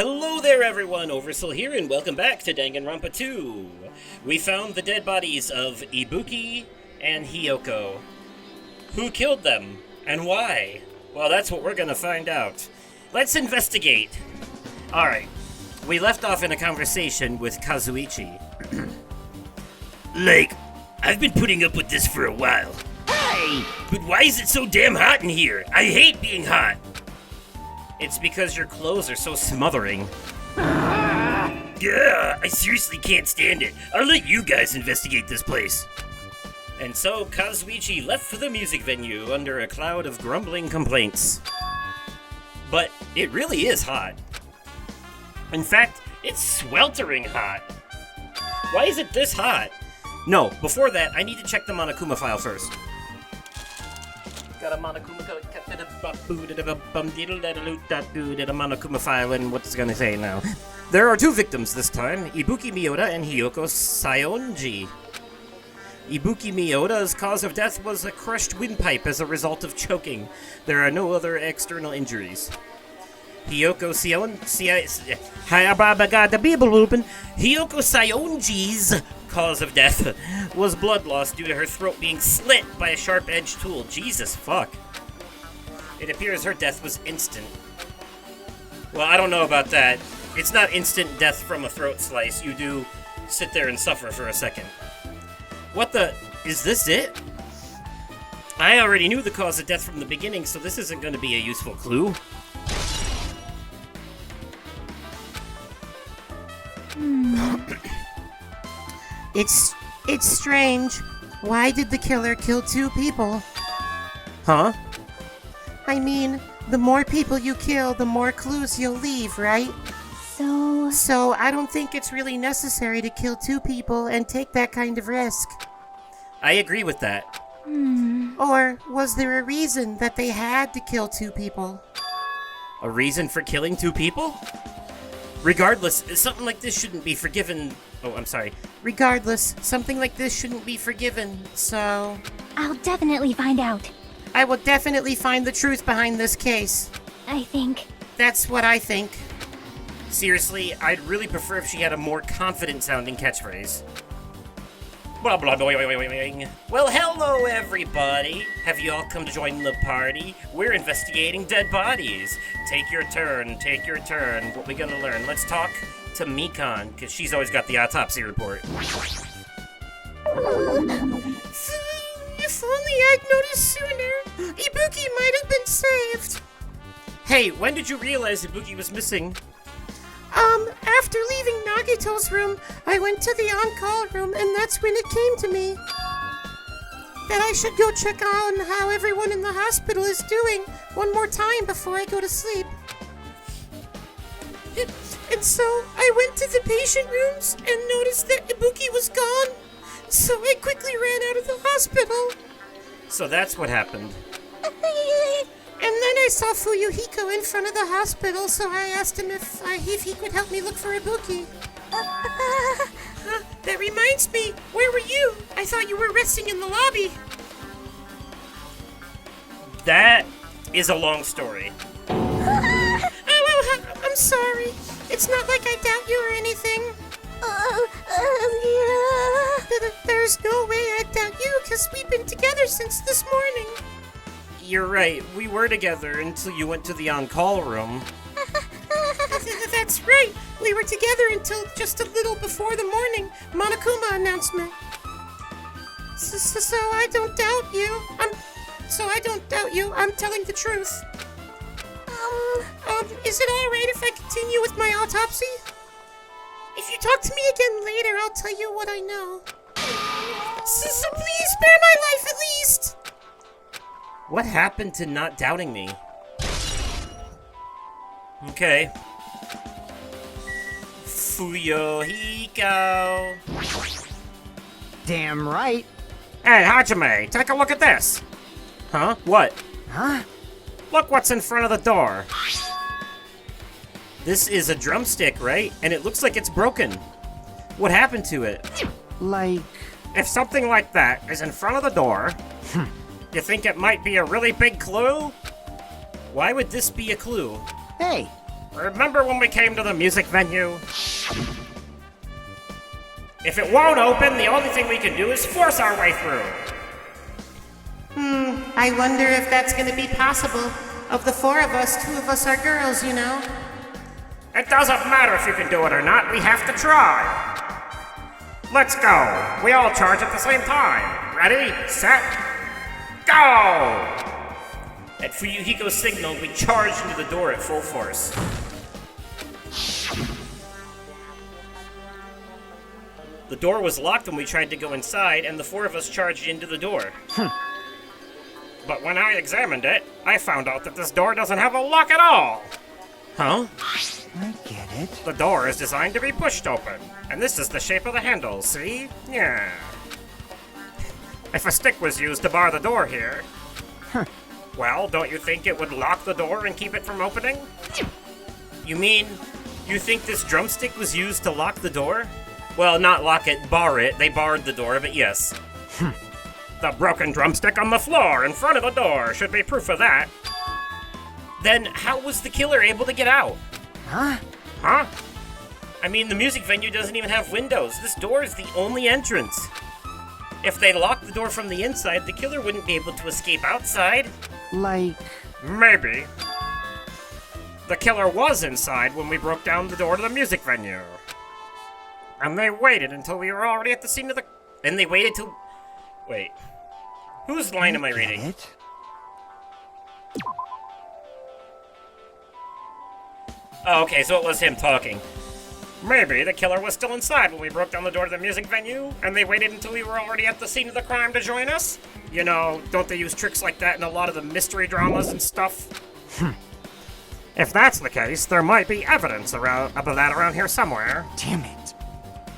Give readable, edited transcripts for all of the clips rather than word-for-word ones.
Hello there everyone, Oversoul here, and welcome back to Danganronpa 2. We found the dead bodies of Ibuki and Hiyoko. Who killed them, and why? Well, that's what we're gonna find out. Let's investigate. Alright, we left off in a conversation with Kazuichi. I've been putting up with this for a while. Hey! But why is it so damn hot in here? I hate being hot! It's because your clothes are so smothering. Yeah, I seriously can't stand it. I'll let you guys investigate this place. And so Kazuichi left for the music venue under a cloud of grumbling complaints. But it really is hot. In fact, it's sweltering hot. Why is it this hot? No, before that, I need to check the Monokuma file first. Got a Monokuma file, and what's it gonna say now? There are two victims this time, Ibuki Miyoda and Hiyoko Saionji. Ibuki Miyoda's cause of death was a crushed windpipe as a result of choking. There are no other external injuries. Hiyoko Saionji's cause of death was blood loss due to her throat being slit by a sharp-edged tool. Jesus fuck. It appears her death was instant. Well, I don't know about that. It's not instant death from a throat slice. You do sit there and suffer for a second. What the? Is this it? I already knew the cause of death from the beginning, so this isn't going to be a useful clue. It's strange. Why did the killer kill two people? Huh? I mean, the more people you kill, the more clues you'll leave, right? So I don't think it's really necessary to kill two people and take that kind of risk. I agree with that. Or was there a reason that they had to kill two people? A reason for killing two people? Regardless, something like this shouldn't be forgiven. Oh, I'm sorry. Regardless, something like this shouldn't be forgiven, so... I'll definitely find out. I will definitely find the truth behind this case. I think. That's what I think. Seriously, I'd really prefer if she had a more confident-sounding catchphrase. Blah, blah, blah, blah, blah, blah. Well, hello, everybody. Have you all come to join the party? We're investigating dead bodies. Take your turn, take your turn. What we gonna learn? Let's talk to Mikan, because she's always got the autopsy report. If only I'd noticed sooner. Ibuki might have been saved. Hey, when did you realize Ibuki was missing? After leaving Nagito's room, I went to the on-call room, and that's when it came to me that I should go check on how everyone in the hospital is doing one more time before I go to sleep. And so I went to the patient rooms and noticed that Ibuki was gone, so I quickly ran out of the hospital. So that's what happened. And then I saw Fuyuhiko in front of the hospital, so I asked him if he could help me look for Ibuki. That reminds me, where were you? I thought you were resting in the lobby. That is a long story. I'm sorry. It's not like I doubt you or anything. There's no way I doubt you, because we've been together since this morning. You're right, we were together until you went to the on-call room. That's right. We were together until just a little before the morning Monokuma announcement. So I don't doubt you. I'm telling the truth. Is it all right if I continue with my autopsy? If you talk to me again later, I'll tell you what I know. So please spare my life at least. What happened to not doubting me? Okay. Fuyuhiko. Damn right. Hey, Hajime, take a look at this. Huh? What? Huh? Look what's in front of the door. This is a drumstick, right? And it looks like it's broken. What happened to it? Like... If something like that is in front of the door, you think it might be a really big clue? Why would this be a clue? Hey, Remember when we came to the music venue? If it won't open, the only thing we can do is force our way through. I wonder if that's gonna be possible. Of the 4 of us, 2 of us are girls, you know? It doesn't matter if you can do it or not, we have to try. Let's go. We all charge at the same time. Ready, set, go! At Fuyuhiko's signal, we charged into the door at full force. The door was locked when we tried to go inside, and the 4 of us charged into the door. But when I examined it, I found out that this door doesn't have a lock at all. Huh? I get it. The door is designed to be pushed open, and this is the shape of the handle, see? Yeah. If a stick was used to bar the door here, well, don't you think it would lock the door and keep it from opening? You mean, you think this drumstick was used to lock the door? Well, not lock it, bar it. They barred the door, but yes. The broken drumstick on the floor in front of the door should be proof of that. Then how was the killer able to get out? Huh? Huh? I mean, the music venue doesn't even have windows. This door is the only entrance. If they locked the door from the inside, the killer wouldn't be able to escape outside. Like... Maybe. The killer was inside when we broke down the door to the music venue. And they waited until we were already at the scene of the... And they waited till... Wait. Whose line am I reading? It? Oh, okay, so it was him talking. Maybe the killer was still inside when we broke down the door to the music venue, and they waited until we were already at the scene of the crime to join us? You know, don't they use tricks like that in a lot of the mystery dramas and stuff? If that's the case, there might be evidence of that around here somewhere. Damn it.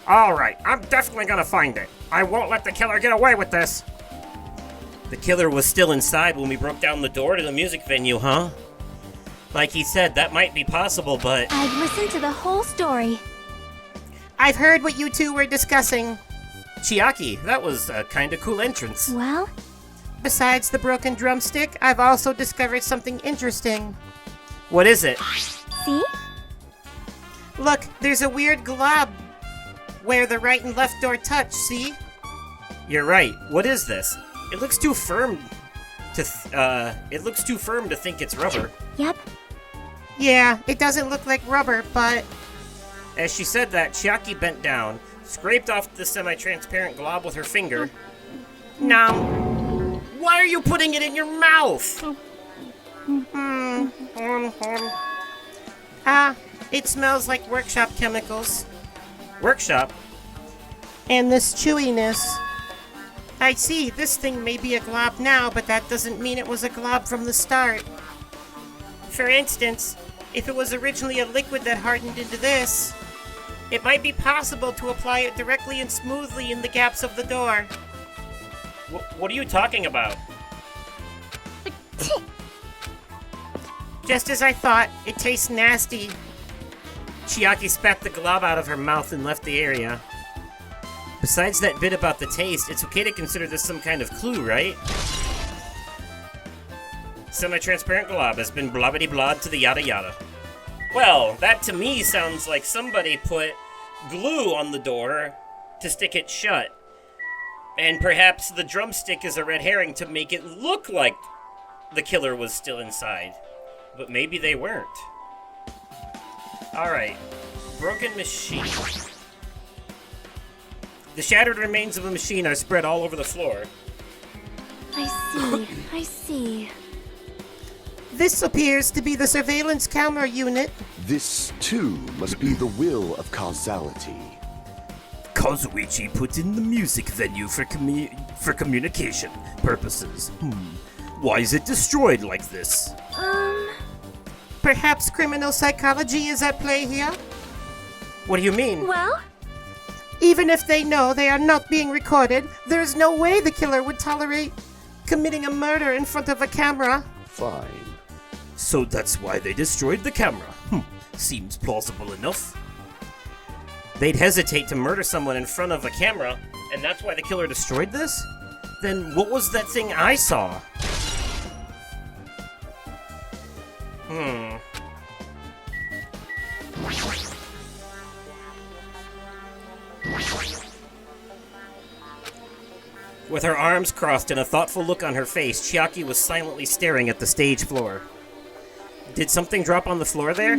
Alright, I'm definitely gonna find it. I won't let the killer get away with this. The killer was still inside when we broke down the door to the music venue, huh? Like he said, that might be possible, but... I've listened to the whole story. I've heard what you 2 were discussing. Chiaki, that was a kinda cool entrance. Well, Besides the broken drumstick, I've also discovered something interesting. What is it? see? Look, there's a weird glob where the right and left door touch, see? You're right. What is this? It looks too firm to think it's rubber. Yep. Yeah, it doesn't look like rubber, but... As she said that, Chiaki bent down, scraped off the semi-transparent glob with her finger. No. Why are you putting it in your mouth? It smells like workshop chemicals. Workshop? And this chewiness. I see, this thing may be a glob now, but that doesn't mean it was a glob from the start. For instance, if it was originally a liquid that hardened into this, it might be possible to apply it directly and smoothly in the gaps of the door. What are you talking about? Just as I thought, it tastes nasty. Chiaki spat the glob out of her mouth and left the area. Besides that bit about the taste, it's okay to consider this some kind of clue, right? Semi-transparent glob has been blobbity-blobbed to the yada yada. Well, that to me sounds like somebody put glue on the door to stick it shut. And perhaps the drumstick is a red herring to make it look like the killer was still inside. But maybe they weren't. Alright. Broken machine. The shattered remains of a machine are spread all over the floor. I see. This appears to be the surveillance camera unit. This, too, must be the will of causality. Kazuichi put in the music venue for communication purposes. Why is it destroyed like this? Perhaps criminal psychology is at play here? What do you mean? Well, Even if they know they are not being recorded, there's no way the killer would tolerate committing a murder in front of a camera. Fine. So that's why they destroyed the camera. Seems plausible enough. They'd hesitate to murder someone in front of a camera, and that's why the killer destroyed this? Then what was that thing I saw? With her arms crossed and a thoughtful look on her face, Chiaki was silently staring at the stage floor. Did something drop on the floor there?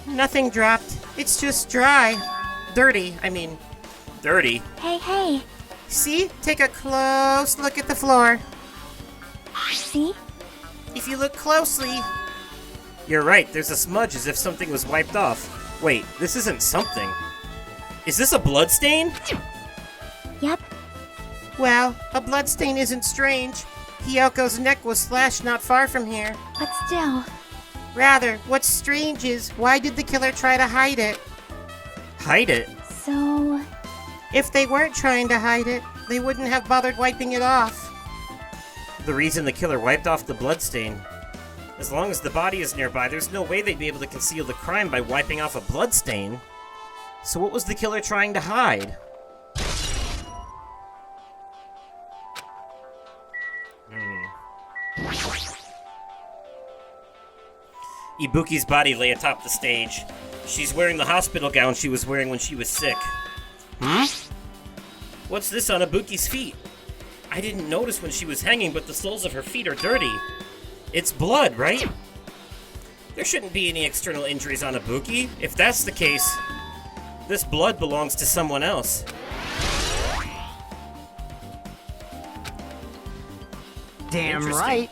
Nothing dropped. It's just dry. Dirty, I mean. Dirty? Hey. See? Take a close look at the floor. See? If you look closely, You're right, there's a smudge as if something was wiped off. Wait, this isn't something. Is this a blood stain? Yep. well, a bloodstain isn't strange. Hiyoko's neck was slashed not far from here. But still. Rather, what's strange is, why did the killer try to hide it? Hide it? So. If they weren't trying to hide it, they wouldn't have bothered wiping it off. The reason the killer wiped off the bloodstain. As long as the body is nearby, there's no way they'd be able to conceal the crime by wiping off a bloodstain. So what was the killer trying to hide? Ibuki's body lay atop the stage. She's wearing the hospital gown she was wearing when she was sick. What's this on Ibuki's feet? I didn't notice when she was hanging, but the soles of her feet are dirty. It's blood, right? There shouldn't be any external injuries on Ibuki. If that's the case, this blood belongs to someone else. Damn Interesting. right.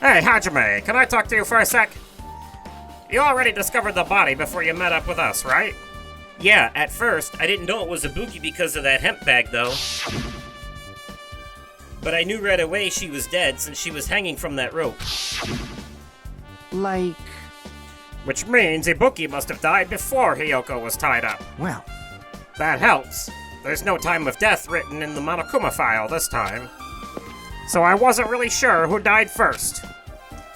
Hey, Hajime, can I talk to you for a sec? You already discovered the body before you met up with us, right? Yeah, at first. I didn't know it was Ibuki because of that hemp bag, though. But I knew right away she was dead since she was hanging from that rope. Like, Which means Ibuki must have died before Hiyoko was tied up. well, That helps. There's no time of death written in the Monokuma file this time. So I wasn't really sure who died first.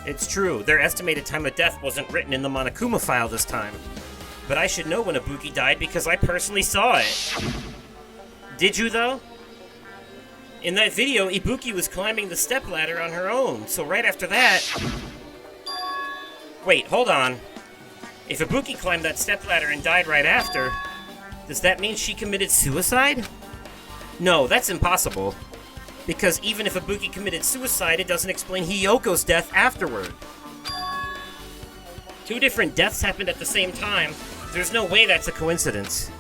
It's true, their estimated time of death wasn't written in the Monokuma file this time. But I should know when Ibuki died because I personally saw it. Did you, though? In that video, Ibuki was climbing the stepladder on her own, so right after that... Wait, hold on. If Ibuki climbed that stepladder and died right after, does that mean she committed suicide? No, that's impossible. Because even if Ibuki committed suicide, it doesn't explain Hiyoko's death afterward. Two different deaths happened at the same time. There's no way that's a coincidence.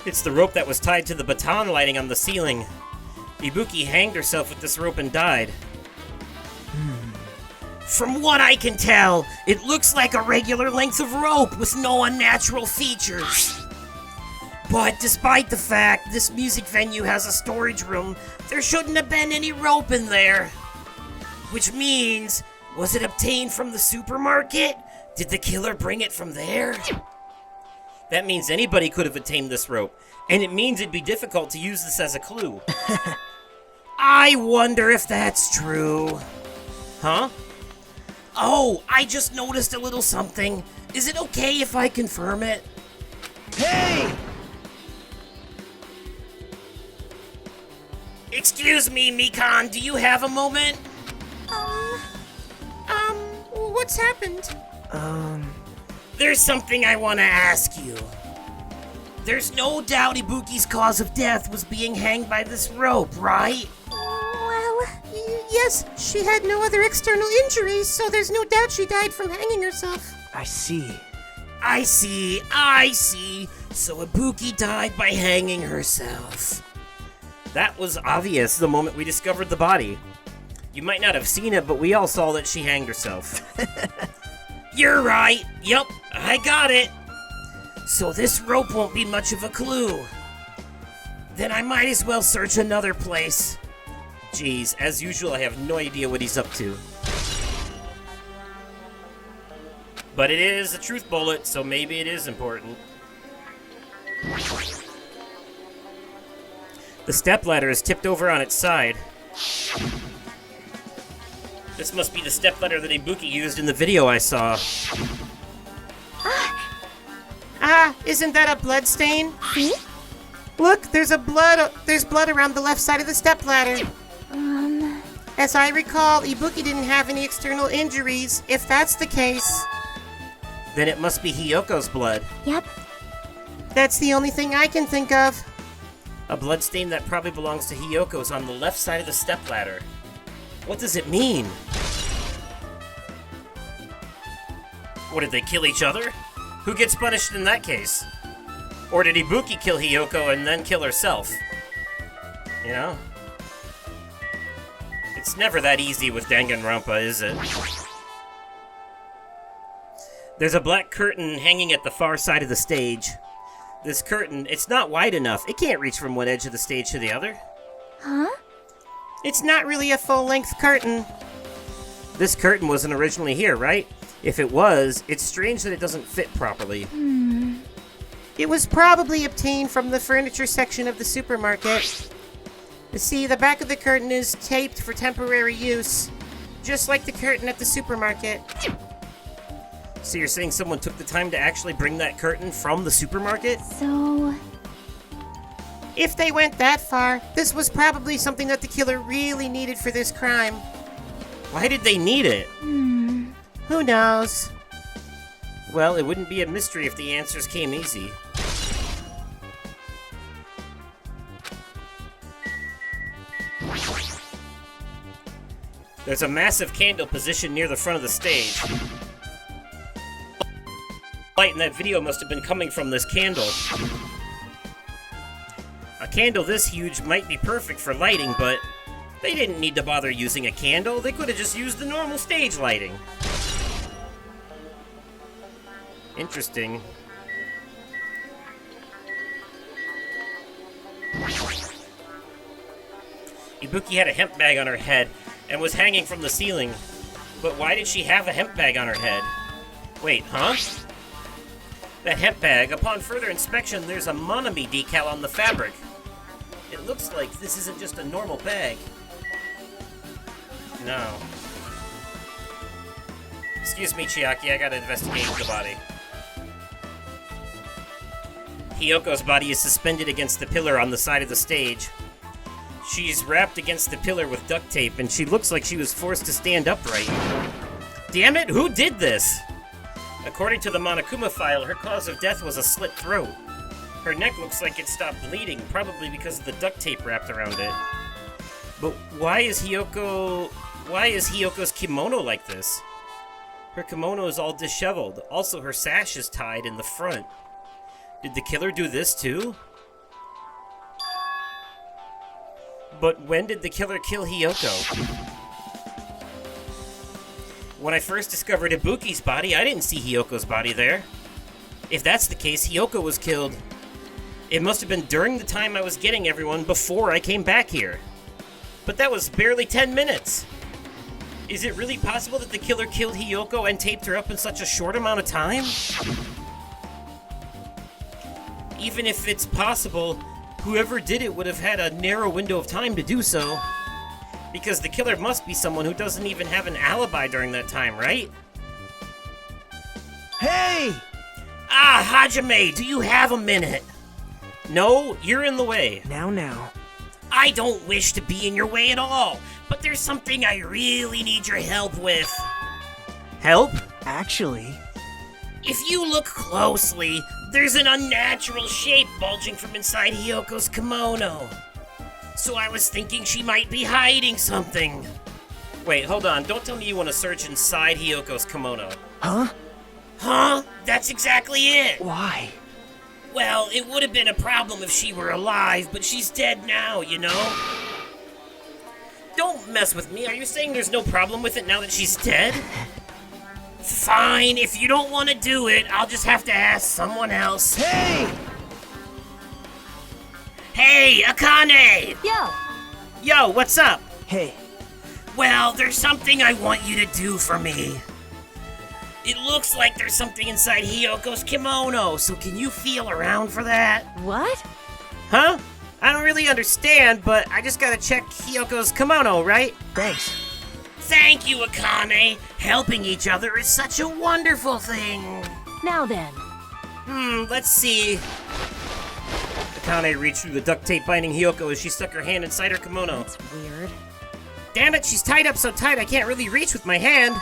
It's the rope that was tied to the baton lighting on the ceiling. Ibuki hanged herself with this rope and died. From what I can tell, it looks like a regular length of rope with no unnatural features. But despite the fact this music venue has a storage room, there shouldn't have been any rope in there. Which means, was it obtained from the supermarket? Did the killer bring it from there? That means anybody could have obtained this rope, and it means it'd be difficult to use this as a clue. I wonder if that's true. Huh? Oh, I just noticed a little something. Is it okay if I confirm it? hey! Excuse me, Mikan, do you have a moment? What's happened? There's something I want to ask you. There's no doubt Ibuki's cause of death was being hanged by this rope, right? Well, yes, she had no other external injuries, so there's no doubt she died from hanging herself. I see. I see. So Ibuki died by hanging herself. That was obvious the moment we discovered the body. You might not have seen it, but we all saw that she hanged herself. You're right. Yup, I got it. So this rope won't be much of a clue. Then I might as well search another place. Jeez, as usual, I have no idea what he's up to. But it is a truth bullet, so maybe it is important. The stepladder is tipped over on its side. This must be the stepladder that Ibuki used in the video I saw. Isn't that a blood stain? See? Look, there's blood around the left side of the stepladder. As I recall, Ibuki didn't have any external injuries. If that's the case, Then it must be Hiyoko's blood. Yep. that's the only thing I can think of. A bloodstain that probably belongs to Hiyoko's on the left side of the stepladder. What does it mean? What, did they kill each other? Who gets punished in that case? Or did Ibuki kill Hiyoko and then kill herself? You know? It's never that easy with Danganronpa, is it? There's a black curtain hanging at the far side of the stage. This curtain, it's not wide enough. It can't reach from one edge of the stage to the other. Huh? It's not really a full-length curtain. This curtain wasn't originally here, right? If it was, it's strange that it doesn't fit properly. It was probably obtained from the furniture section of the supermarket. You see, the back of the curtain is taped for temporary use, just like the curtain at the supermarket. So you're saying someone took the time to actually bring that curtain from the supermarket? So, If they went that far, this was probably something that the killer really needed for this crime. Why did they need it? Who knows? Well, it wouldn't be a mystery if the answers came easy. There's a massive candle positioned near the front of the stage. Light in that video must have been coming from this candle. A candle this huge might be perfect for lighting, but they didn't need to bother using a candle. They could have just used the normal stage lighting. Interesting. Ibuki had a hemp bag on her head and was hanging from the ceiling. But why did she have a hemp bag on her head? Wait, huh? That hemp bag, upon further inspection, there's a Monami decal on the fabric. It looks like this isn't just a normal bag. No. Excuse me, Chiaki, I gotta investigate the body. Hiyoko's body is suspended against the pillar on the side of the stage. She's wrapped against the pillar with duct tape, and she looks like she was forced to stand upright. Damn it, who did this? According to the Monokuma file, her cause of death was a slit throat. Her neck looks like it stopped bleeding, probably because of the duct tape wrapped around it. But why is Hiyoko's kimono like this? Her kimono is all disheveled. Also, her sash is tied in the front. Did the killer do this too? But when did the killer kill Hiyoko? When I first discovered Ibuki's body, I didn't see Hiyoko's body there. If that's the case, Hiyoko was killed. It must have been during the time I was getting everyone before I came back here. But that was barely 10 minutes. Is it really possible that the killer killed Hiyoko and taped her up in such a short amount of time? Even if it's possible, whoever did it would have had a narrow window of time to do so. Because the killer must be someone who doesn't even have an alibi during that time, right? Hey! Ah, Hajime, do you have a minute? No, you're in the way. Now. I don't wish to be in your way at all, but there's something I really need your help with. Help? Actually, If you look closely, there's an unnatural shape bulging from inside Hiyoko's kimono. So I was thinking she might be hiding something. Wait, hold on. Don't tell me you want to search inside Hiyoko's kimono. huh? Huh? That's exactly it. Why? Well, it would have been a problem if she were alive, but she's dead now, you know? Don't mess with me. Are you saying there's no problem with it now that she's dead? Fine, if you don't want to do it, I'll just have to ask someone else. Hey! Hey, Akane! yo, Yo, what's up? Hey, Well, there's something I want you to do for me. It looks like there's something inside Hiyoko's kimono, so can you feel around for that? what? Huh? I don't really understand, but I just gotta check Hiyoko's kimono, right? thanks. Thank you, Akane! Helping each other is such a wonderful thing! Now then. Let's see. Akane reached through the duct tape binding Hiyoko as she stuck her hand inside her kimono. That's weird. Damn it, she's tied up so tight I can't really reach with my hand.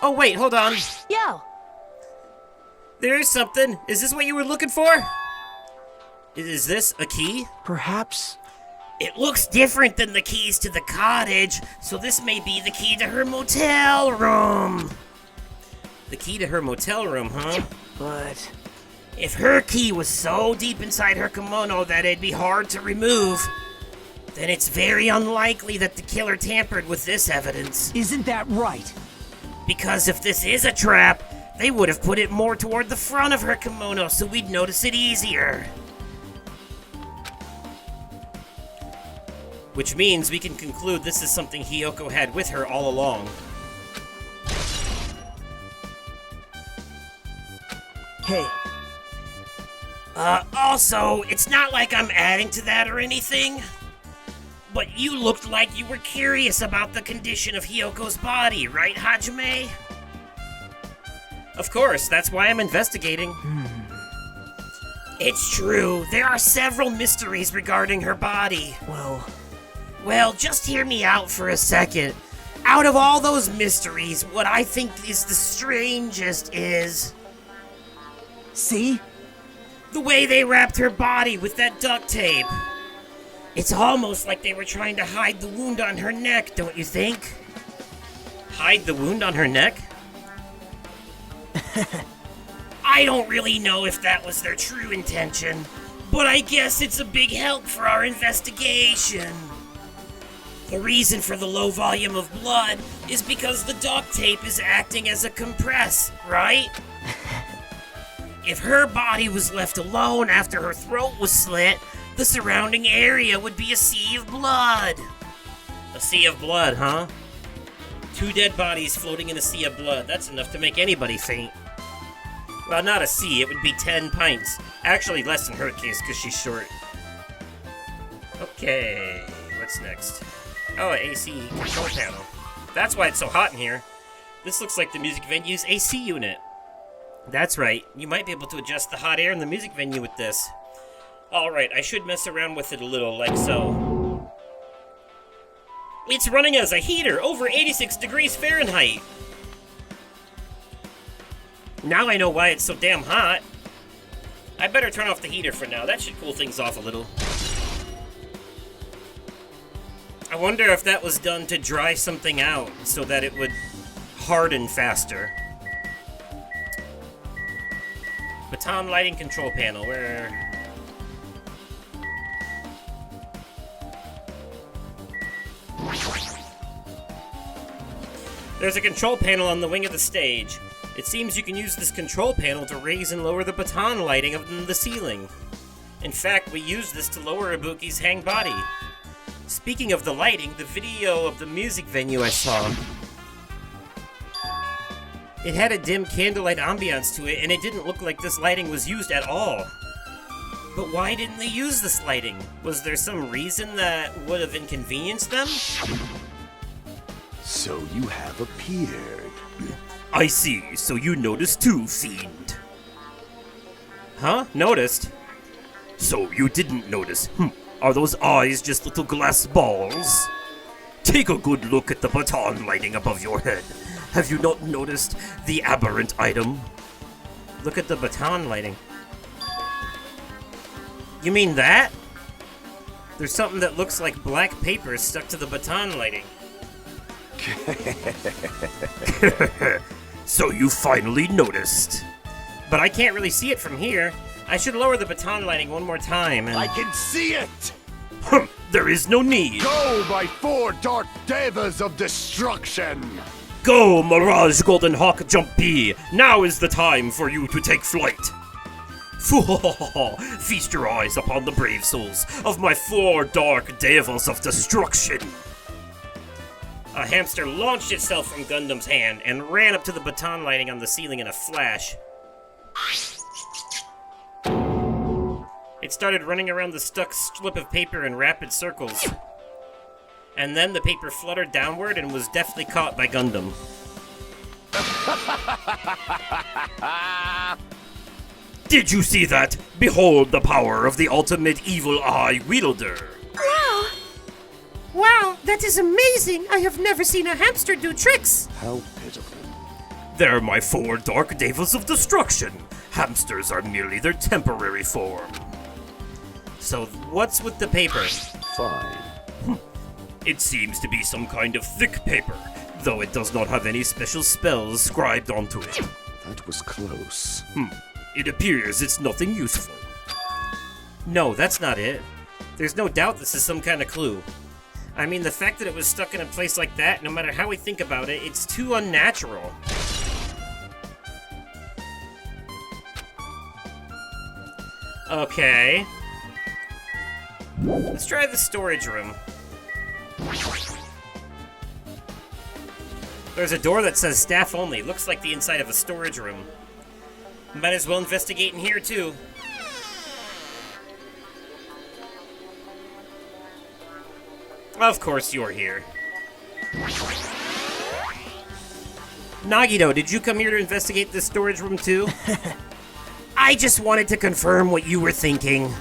Oh, wait, hold on. Yo! There's something. Is this what you were looking for? Is this a key? Perhaps. It looks different than the keys to the cottage, so this may be the key to her motel room. The key to her motel room, huh? But If her key was so deep inside her kimono that it'd be hard to remove, then it's very unlikely that the killer tampered with this evidence. isn't that right? Because if this is a trap, they would have put it more toward the front of her kimono so we'd notice it easier. Which means we can conclude this is something Hiyoko had with her all along. Hey, Also, it's not like I'm adding to that or anything, but you looked like you were curious about the condition of Hiyoko's body, right, Hajime? Of course, that's why I'm investigating. It's true, there are several mysteries regarding her body. Well, just hear me out for a second. Out of all those mysteries, what I think is the strangest is see? the way they wrapped her body with that duct tape. It's almost like they were trying to hide the wound on her neck, don't you think? Hide the wound on her neck? I don't really know if that was their true intention, but I guess it's a big help for our investigation. The reason for the low volume of blood is because the duct tape is acting as a compress, right? If her body was left alone after her throat was slit, the surrounding area would be a sea of blood. A sea of blood, huh? 2 dead bodies floating in a sea of blood. That's enough to make anybody faint. Well, not a sea, it would be 10 pints. Actually, less in her case, because she's short. Okay, what's next? Oh, AC control panel. That's why it's so hot in here. This looks like the music venue's AC unit. That's right, you might be able to adjust the hot air in the music venue with this. Alright, I should mess around with it a little, like so. It's running as a heater, over 86 degrees Fahrenheit. Now I know why it's so damn hot. I better turn off the heater for now, that should cool things off a little. I wonder if that was done to dry something out so that it would harden faster. Baton lighting control panel, where... There's a control panel on the wing of the stage. It seems you can use this control panel to raise and lower the baton lighting of the ceiling. In fact, we use this to lower Ibuki's hang body. Speaking of the lighting, the video of the music venue I saw, it had a dim candlelight ambiance to it, and it didn't look like this lighting was used at all. But why didn't they use this lighting? Was there some reason that would have inconvenienced them? So you have appeared. I see, so you noticed too, Fiend. Huh? Noticed? So you didn't notice. Are those eyes just little glass balls? Take a good look at the baton lighting above your head. Have you not noticed the aberrant item? Look at the baton lighting. You mean that? There's something that looks like black paper stuck to the baton lighting. So you finally noticed. But I can't really see it from here. I should lower the baton lighting one more time and... I can see it! There is no need. Go, my 4 dark devas of destruction! Go, Mirage Golden Hawk Jumpy! Now is the time for you to take flight. Feast your eyes upon the brave souls of my 4 dark devils of destruction. A hamster launched itself from Gundam's hand and ran up to the baton lighting on the ceiling in a flash. It started running around the stuck slip of paper in rapid circles. And then the paper fluttered downward and was deftly caught by Gundam. Did you see that? Behold the power of the ultimate evil eye wielder. Wow! Wow, that is amazing! I have never seen a hamster do tricks! How pitiful. They're my 4 dark devils of destruction. Hamsters are merely their temporary form. So, what's with the paper? Fine. It seems to be some kind of thick paper, though it does not have any special spells scribed onto it. That was close. It appears it's nothing useful. No, that's not it. There's no doubt this is some kind of clue. I mean, the fact that it was stuck in a place like that, no matter how we think about it, it's too unnatural. Okay. Let's try the storage room. There's a door that says staff only. Looks like the inside of a storage room. Might as well investigate in here, too. Of course you're here. Nagito, did you come here to investigate this storage room, too? I just wanted to confirm what you were thinking.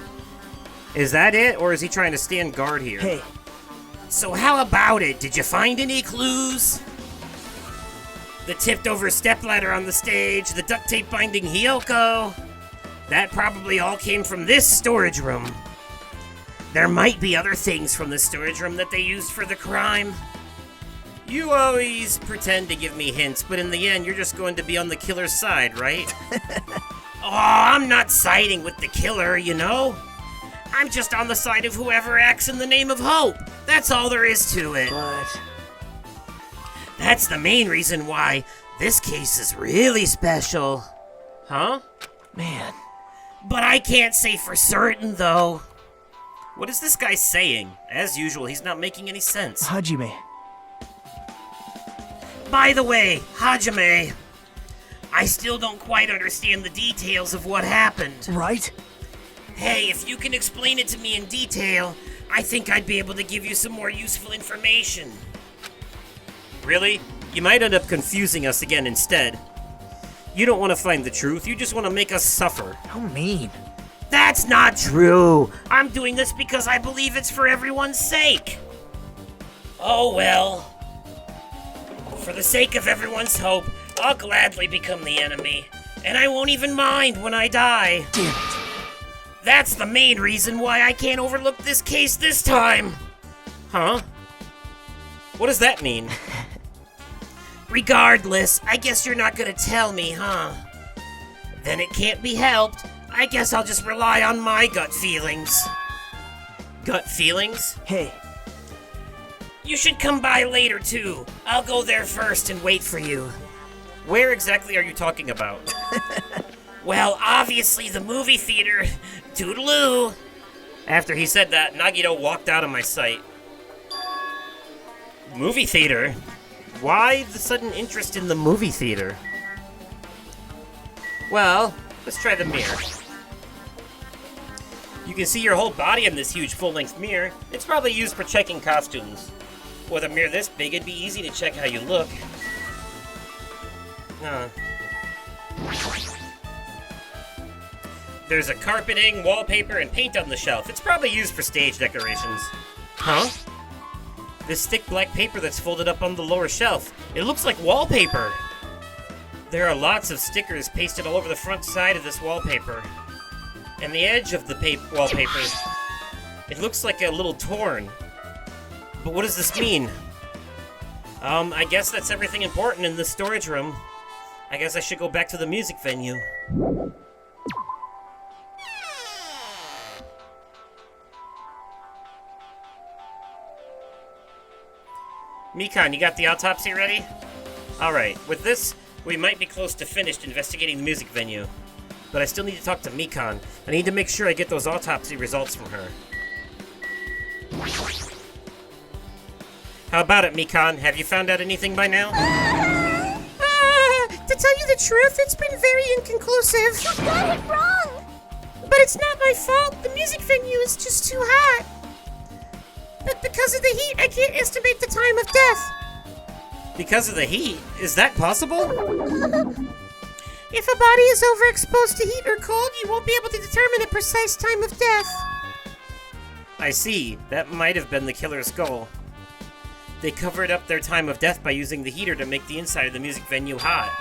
Is that it, or is he trying to stand guard here? Hey, So how about it? Did you find any clues? The tipped over stepladder on the stage, the duct tape binding Hiyoko. That probably all came from this storage room. There might be other things from the storage room that they used for the crime. You always pretend to give me hints, but in the end, you're just going to be on the killer's side, right? Oh, I'm not siding with the killer, you know? I'm just on the side of whoever acts in the name of hope. That's all there is to it. but... That's the main reason why this case is really special. Huh? Man, But I can't say for certain, though. What is this guy saying? As usual, he's not making any sense. Hajime. By the way, Hajime, I still don't quite understand the details of what happened. Right? Hey, if you can explain it to me in detail, I think I'd be able to give you some more useful information. Really? You might end up confusing us again instead. You don't want to find the truth, you just want to make us suffer. How mean. That's not true! I'm doing this because I believe it's for everyone's sake. Oh well. For the sake of everyone's hope, I'll gladly become the enemy. And I won't even mind when I die. Damn it. That's the main reason why I can't overlook this case this time. Huh? What does that mean? Regardless, I guess you're not gonna tell me, huh? Then it can't be helped. I guess I'll just rely on my gut feelings. Gut feelings? Hey, You should come by later, too. I'll go there first and wait for you. Where exactly are you talking about? Well, obviously the movie theater. Toodaloo. After he said that, Nagito walked out of my sight. Movie theater? Why the sudden interest in the movie theater? Well, let's try the mirror. You can see your whole body in this huge full-length mirror. It's probably used for checking costumes. With a mirror this big, it'd be easy to check how you look. Huh. There's a carpeting, wallpaper, and paint on the shelf. It's probably used for stage decorations. Huh? This thick black paper that's folded up on the lower shelf. It looks like wallpaper. There are lots of stickers pasted all over the front side of this wallpaper. And the edge of the wallpaper, it looks like a little torn. But what does this mean? I guess that's everything important in this storage room. I guess I should go back to the music venue. Mikan, you got the autopsy ready? Alright, with this, we might be close to finished investigating the music venue. But I still need to talk to Mikan. I need to make sure I get those autopsy results from her. How about it, Mikan? Have you found out anything by now? To tell you the truth, it's been very inconclusive. You got it wrong! But it's not my fault. The music venue is just too hot. But because of the heat, I can't estimate the time of death. Because of the heat? Is that possible? If a body is overexposed to heat or cold, you won't be able to determine a precise time of death. I see. That might have been the killer's goal. They covered up their time of death by using the heater to make the inside of the music venue hot.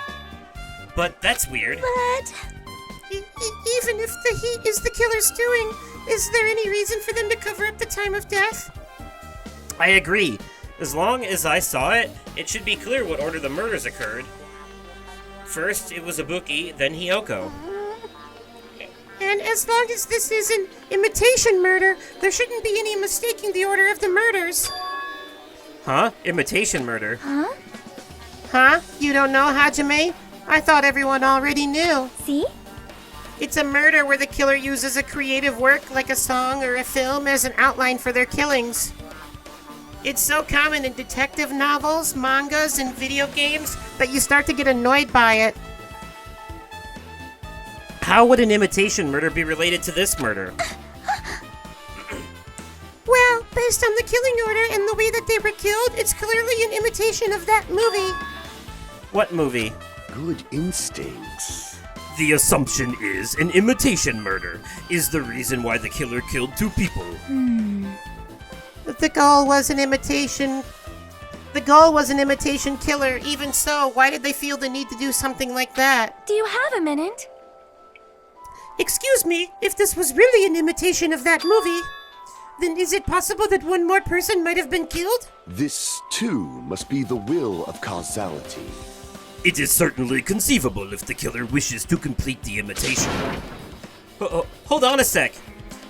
But that's weird. But Even if the heat is the killer's doing, is there any reason for them to cover up the time of death? I agree. As long as I saw it, it should be clear what order the murders occurred. First, it was Ibuki, then Hiyoko. And as long as this is an imitation murder, there shouldn't be any mistaking the order of the murders. Huh? Imitation murder? Huh? You don't know, Hajime? I thought everyone already knew. see? It's a murder where the killer uses a creative work like a song or a film as an outline for their killings. It's so common in detective novels, mangas, and video games that you start to get annoyed by it. How would an imitation murder be related to this murder? Well, based on the killing order and the way that they were killed, it's clearly an imitation of that movie. What movie? Good instincts. The assumption is an imitation murder is the reason why the killer killed 2 people. The goal was an imitation. The goal was an imitation killer. Even so, why did they feel the need to do something like that? Do you have a minute? Excuse me, if this was really an imitation of that movie, then is it possible that one more person might have been killed? This, too, must be the will of causality. It is certainly conceivable if the killer wishes to complete the imitation. Hold on a sec.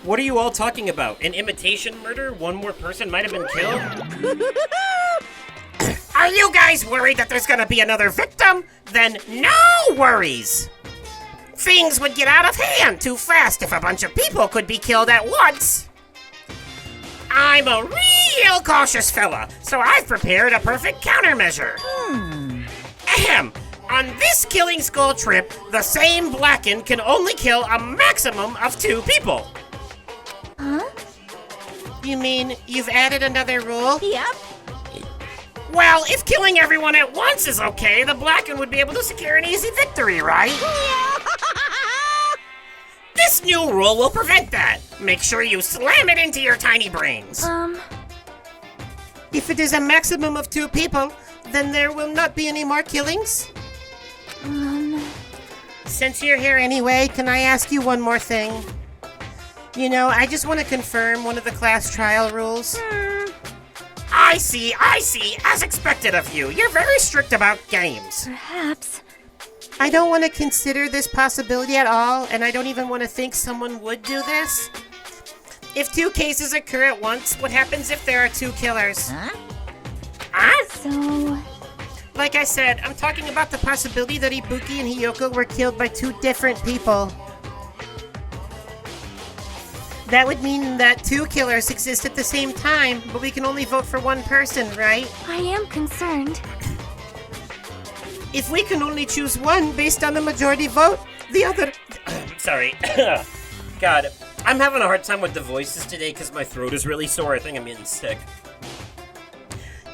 What are you all talking about? An imitation murder? One more person might have been killed? Are you guys worried that there's gonna be another victim? Then no worries! Things would get out of hand too fast if a bunch of people could be killed at once. I'm a real cautious fella, so I've prepared a perfect countermeasure. Ahem! On this killing skull trip, the same Blackened can only kill a maximum of 2 people. Huh? You mean you've added another rule? Yep. Well, if killing everyone at once is okay, the Blackened would be able to secure an easy victory, right? This new rule will prevent that. Make sure you slam it into your tiny brains. If it is a maximum of 2 people, then there will not be any more killings? Since you're here anyway, can I ask you one more thing? You know, I just want to confirm one of the class trial rules. I see, as expected of you. You're very strict about games. Perhaps. I don't want to consider this possibility at all, and I don't even want to think someone would do this. If 2 cases occur at once, what happens if there are 2 killers? Huh? So, Like I said, I'm talking about the possibility that Ibuki and Hiyoko were killed by 2 different people. That would mean that 2 killers exist at the same time, but we can only vote for one person, right? I am concerned. If we can only choose one based on the majority vote, the other... Sorry. God, I'm having a hard time with the voices today because my throat is really sore. I think I'm getting sick.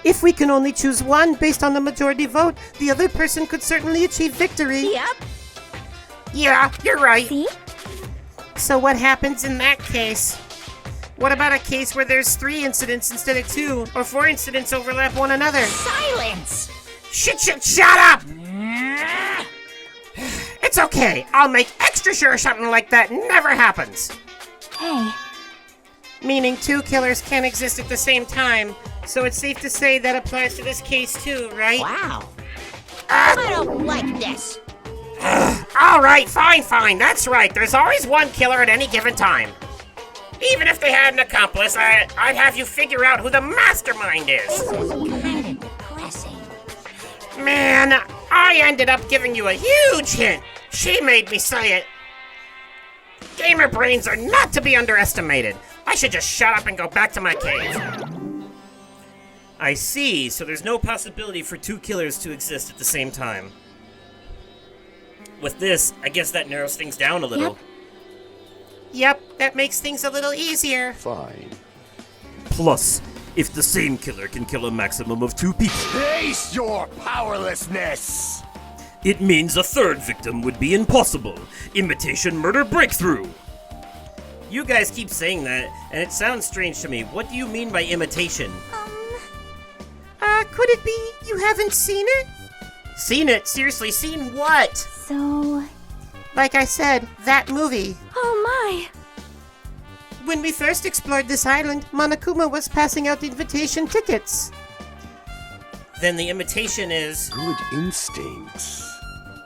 If we can only choose one based on the majority vote, the other person could certainly achieve victory. Yep. Yeah, you're right. See? So what happens in that case? What about a case where there's 3 incidents instead of 2, or 4 incidents overlap one another? Silence! Shut up! It's okay. I'll make extra sure something like that never happens. Hey, Meaning 2 killers can't exist at the same time, so it's safe to say that applies to this case too, right? Wow. I don't like this. All right, fine. That's right. There's always one killer at any given time. Even if they had an accomplice, I'd have you figure out who the mastermind is. This is kind of depressing. Man, I ended up giving you a huge hint. She made me say it. Gamer brains are not to be underestimated. I should just shut up and go back to my cave. I see, so there's no possibility for 2 killers to exist at the same time. With this, I guess that narrows things down a little. Yep, that makes things a little easier. Fine. Plus, if the same killer can kill a maximum of 2 people, Face your powerlessness! it means a 3rd victim would be impossible. Imitation murder breakthrough. You guys keep saying that, and it sounds strange to me. What do you mean by imitation? Could it be you haven't seen it? Seen it? Seriously, seen what? So... Like I said, that movie. Oh my! When we first explored this island, Monokuma was passing out invitation tickets. Then the imitation is... Good instincts.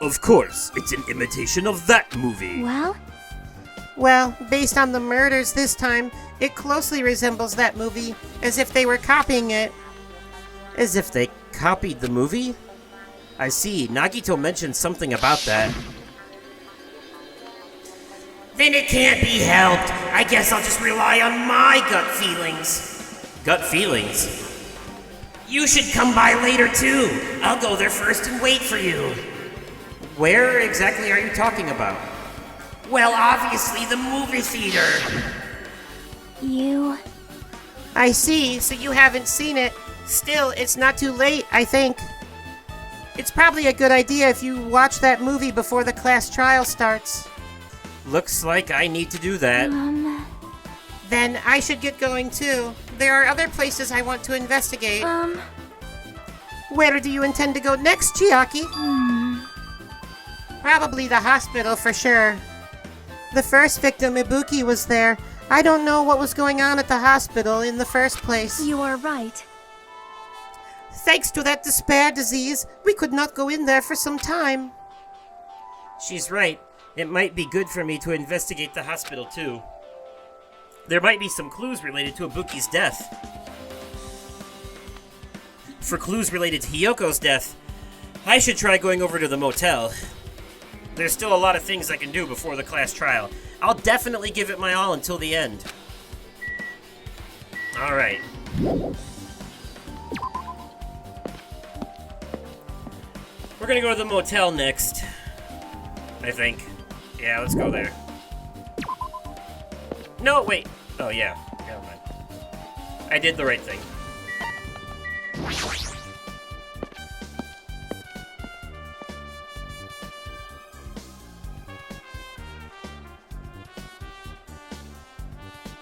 Of course, it's an imitation of that movie. Well, Well, based on the murders this time, it closely resembles that movie, as if they were copying it. As if they copied the movie? I see. Nagito mentioned something about that. Then it can't be helped. I guess I'll just rely on my gut feelings. Gut feelings? You should come by later too. I'll go there first and wait for you. Where exactly are you talking about? Well, obviously the movie theater. you... I see, so you haven't seen it. Still, it's not too late, I think. It's probably a good idea if you watch that movie before the class trial starts. Looks like I need to do that. Then I should get going too. There are other places I want to investigate. Where do you intend to go next, Chiaki? Probably the hospital for sure. The first victim, Ibuki, was there. I don't know what was going on at the hospital in the first place. You are right. Thanks to that despair disease, we could not go in there for some time. She's right. It might be good for me to investigate the hospital too. There might be some clues related to Ibuki's death. For clues related to Hiyoko's death, I should try going over to the motel. There's still a lot of things I can do before the class trial. I'll definitely give it my all until the end. Alright. We're gonna go to the motel next. I think. Yeah, let's go there. No, wait. Oh, yeah. Never mind. I did the right thing.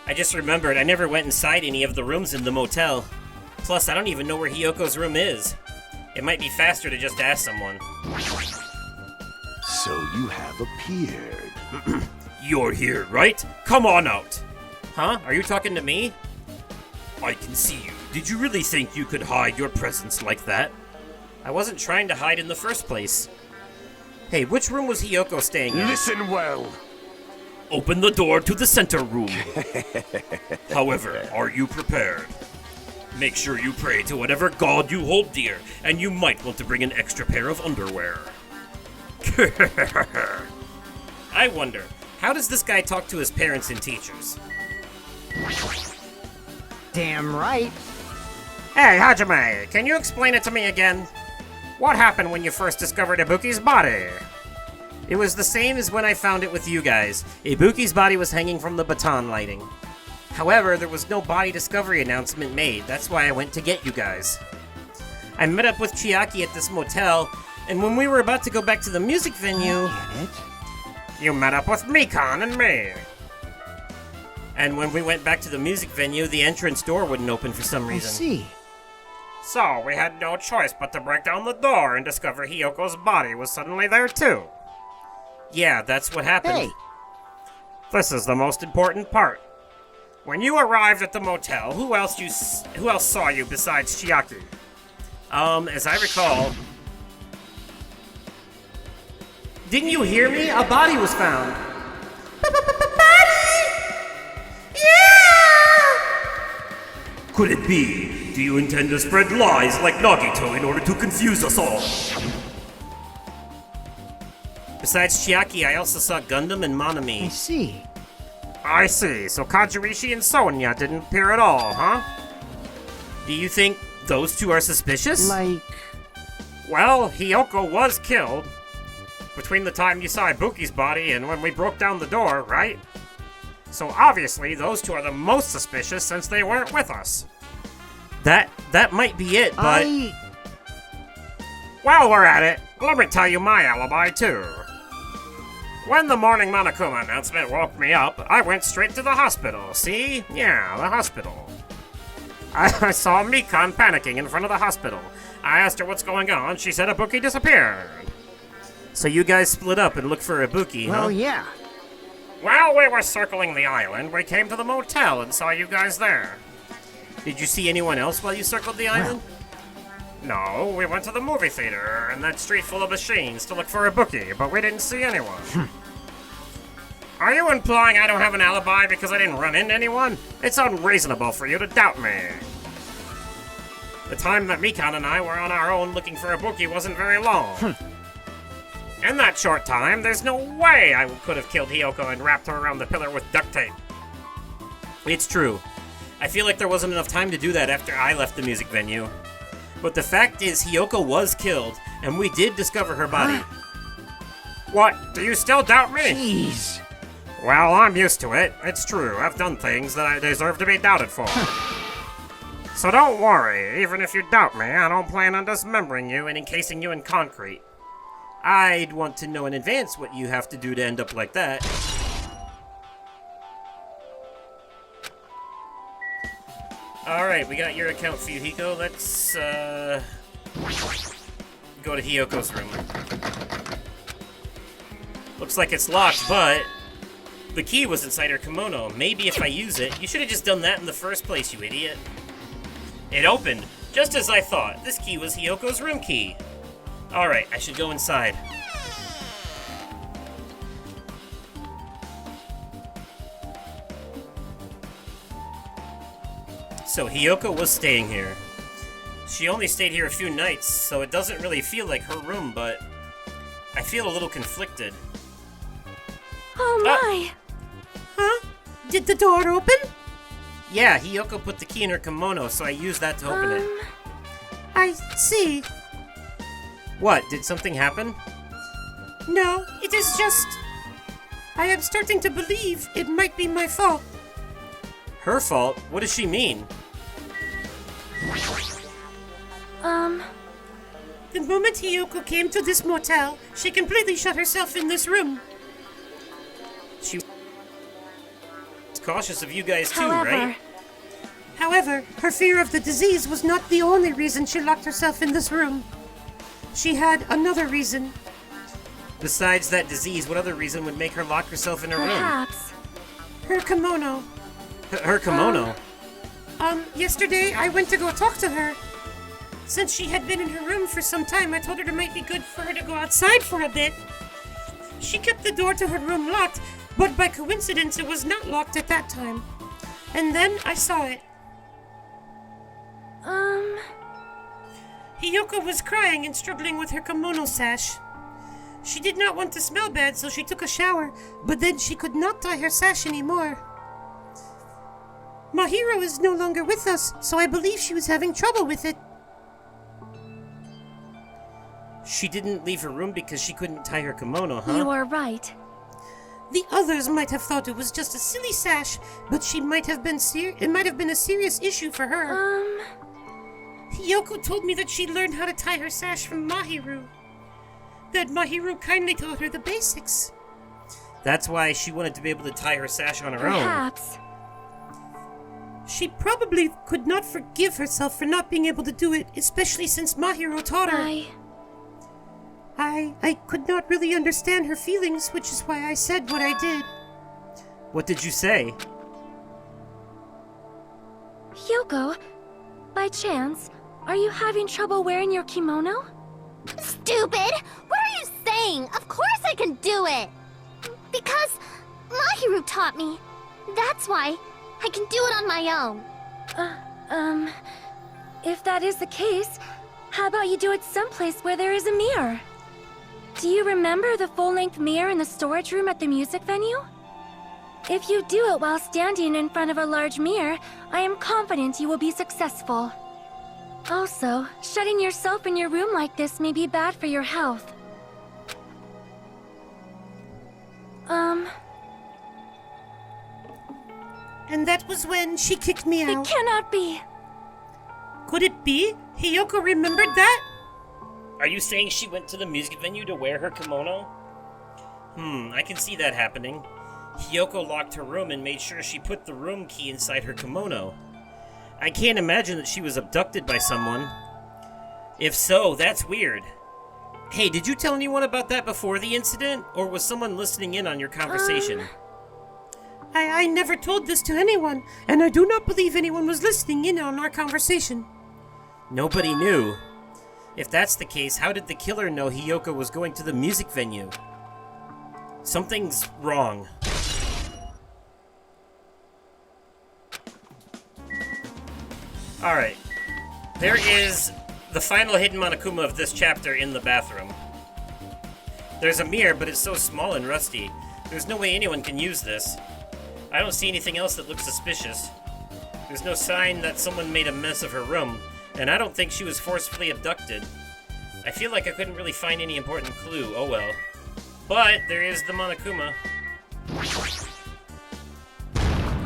I just remembered I never went inside any of the rooms in the motel. Plus, I don't even know where Hiyoko's room is. It might be faster to just ask someone. So you have appeared. You're here, right? Come on out. Huh? Are you talking to me? I can see you. Did you really think you could hide your presence like that? I wasn't trying to hide in the first place. Hey, which room was Hiyoko staying in? Listen well. Open the door to the center room. However, are you prepared? Make sure you pray to whatever god you hold dear, and you might want to bring an extra pair of underwear. I wonder, how does this guy talk to his parents and teachers? Damn right. Hey, Hajime, can you explain it to me again? What happened when you first discovered Ibuki's body? It was the same as when I found it with you guys. Ibuki's body was hanging from the baton lighting. However, there was no body discovery announcement made. That's why I went to get you guys. I met up with Chiaki at this motel, and when we were about to go back to the music venue, you met up with Mikan and me. And when we went back to the music venue, the entrance door wouldn't open for some I reason. see. So we had no choice but to break down the door and discover Hiyoko's body was suddenly there too. Yeah, that's what happened. Hey. This is the most important part. When you arrived at the motel, who else saw you besides Chiaki? As I recall... Didn't you hear me? A body was found. Could it be? Do you intend to spread lies like Nagito in order to confuse us all? Besides Chiaki, I also saw Gundam and I Monami. see. I see, so Kajirishi and Sonya didn't appear at all, huh? Do you think those two are suspicious? Like... Well, Hiyoko was killed. Between the time you saw Ibuki's body and when we broke down the door, right? So obviously, those two are the most suspicious since they weren't with us. That might be it, but... While we're at it, let me tell you my alibi, too. When the morning Monokuma announcement woke me up, I went straight to the hospital, see? Yeah, the hospital. I saw Mikan panicking in front of the hospital. I asked her what's going on. She said Ibuki disappeared. So you guys split up and looked for Ibuki, huh? Well, yeah. While we were circling the island, we came to the motel and saw you guys there. Did you see anyone else while you circled the island? No, we went to the movie theater and that street full of machines to look for Ibuki, but we didn't see anyone. Are you implying I don't have an alibi because I didn't run into anyone? It's unreasonable for you to doubt me. The time that Mikan and I were on our own looking for Ibuki wasn't very long. In that short time, there's no way I could have killed Hiyoko and wrapped her around the pillar with duct tape. It's true. I feel like there wasn't enough time to do that after I left the music venue. But the fact is, Hiyoko was killed, and we did discover her body. What? Do you still doubt me? Jeez. Well, I'm used to it. It's true. I've done things that I deserve to be doubted for. So don't worry. Even if you doubt me, I don't plan on dismembering you and encasing you in concrete. I'd want to know in advance what you have to do to end up like that. Alright, we got your account for you, Hiko. Let's, go to Hiyoko's room. Looks like it's locked, but the key was inside her kimono. Maybe if I use it, you should have just done that in the first place, you idiot. It opened, just as I thought. This key was Hiyoko's room key. Alright, I should go inside. So Hiyoko was staying here. She only stayed here a few nights, so it doesn't really feel like her room, but I feel a little conflicted. Oh my! Huh? Did the door open? Yeah, Hiyoko put the key in her kimono, so I used that to open it. I see. What, did something happen? No, it is just... I am starting to believe it might be my fault. Her fault? What does she mean? The moment Hiyoko came to this motel, she completely shut herself in this room. She was cautious of you guys too, However, right? However, her fear of the disease was not the only reason she locked herself in this room. She had another reason. Besides that disease, what other reason would make her lock herself in her room? perhaps. Her kimono. Her kimono? Yesterday I went to go talk to her. Since she had been in her room for some time, I told her it might be good for her to go outside for a bit. She kept the door to her room locked, but by coincidence it was not locked at that time. And then I saw it. Hiyoko was crying and struggling with her kimono sash. She did not want to smell bad, so she took a shower, but then she could not tie her sash anymore. Mahiro is no longer with us, so I believe she was having trouble with it. She didn't leave her room because she couldn't tie her kimono, huh? You are right. The others might have thought it was just a silly sash, but she might have been it might have been a serious issue for her. Hiyoko told me that she learned how to tie her sash from Mahiru. That Mahiru kindly taught her the basics. That's why she wanted to be able to tie her sash on her own. Perhaps. She probably could not forgive herself for not being able to do it, especially since Mahiru taught her. I could not really understand her feelings, which is why I said what I did. What did you say? Hyoko, by chance, are you having trouble wearing your kimono? Stupid! What are you saying? Of course I can do it! Because Mahiru taught me. That's why I can do it on my own. If that is the case, how about you do it someplace where there is a mirror? Do you remember the full-length mirror in the storage room at the music venue? If you do it while standing in front of a large mirror, I am confident you will be successful. Also, shutting yourself in your room like this may be bad for your health. And that was when she kicked me It out. cannot be! Could it be? Hiyoko remembered that? Are you saying she went to the music venue to wear her kimono? I can see that happening. Hiyoko locked her room and made sure she put the room key inside her kimono. I can't imagine that she was abducted by someone. If so, that's weird. Hey, did you tell anyone about that before the incident? Or was someone listening in on your conversation? I never told this to anyone, and I do not believe anyone was listening in on our conversation. Nobody knew. If that's the case, how did the killer know Hiyoko was going to the music venue? Something's wrong. Alright. There is the final hidden Monokuma of this chapter in the bathroom. There's a mirror, but it's so small and rusty. There's no way anyone can use this. I don't see anything else that looks suspicious. There's no sign that someone made a mess of her room, and I don't think she was forcefully abducted. I feel like I couldn't really find any important clue, oh well. But there is the Monokuma.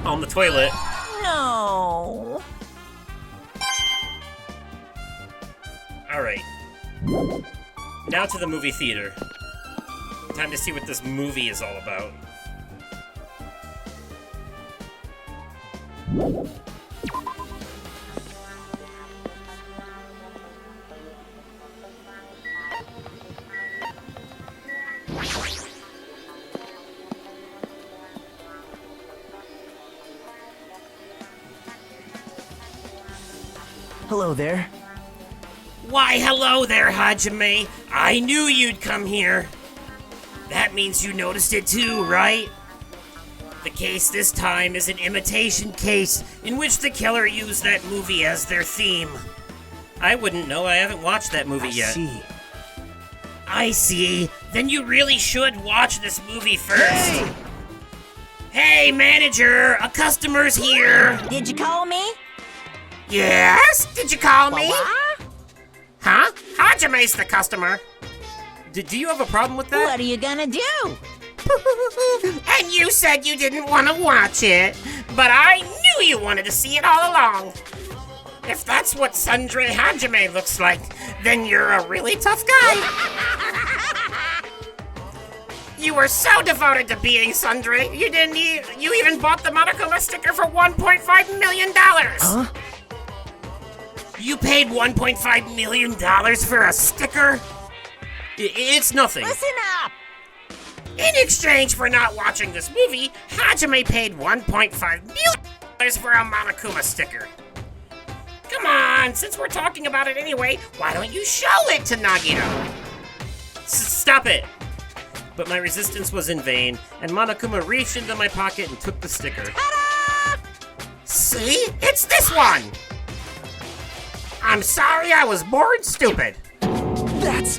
On the toilet. No. Alright. Now to the movie theater. Time to see what this movie is all about. Hello there. Why, hello there, Hajime. I knew you'd come here. That means you noticed it too, right? The case this time is an imitation case in which the killer used that movie as their theme. I wouldn't know. I haven't watched that movie yet. See. I see. Then you really should watch this movie first. Hey, manager, a customer's here. Did you call me? Yes? Did you call me? What? Huh? Hajime's the customer. Do you have a problem with that? What are you gonna do? And you said you didn't want to watch it, but I knew you wanted to see it all along. If that's what Sundre Hajime looks like, then you're a really tough guy. You were so devoted to being Sundre, you even bought the Monokuma sticker for $1.5 million. Huh? You paid $1.5 million for a sticker? It's nothing. Listen up! In exchange for not watching this movie, Hajime paid $1.5 million for a Monokuma sticker. Come on, since we're talking about it anyway, why don't you show it to Nagito? Stop it! But my resistance was in vain, and Monokuma reached into my pocket and took the sticker. Ta-da! See? It's this one! I'm sorry I was born stupid. That's...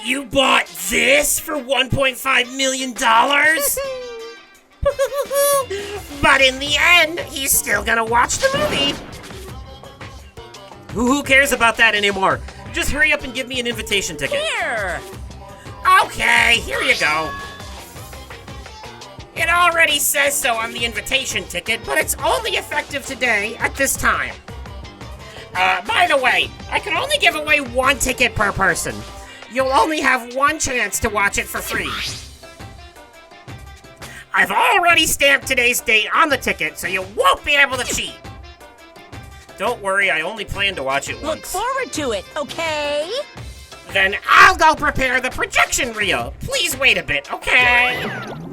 You bought this for $1.5 million? But in the end, he's still gonna watch the movie. Who cares about that anymore? Just hurry up and give me an invitation ticket. Here! Okay, here you go. It already says so on the invitation ticket, but it's only effective today at this time. By the way, I can only give away one ticket per person. You'll only have one chance to watch it for free. I've already stamped today's date on the ticket, so you won't be able to cheat. Don't worry, I only plan to watch it Look once. forward to it, okay? Then I'll go prepare the projection reel. Please wait a bit, okay?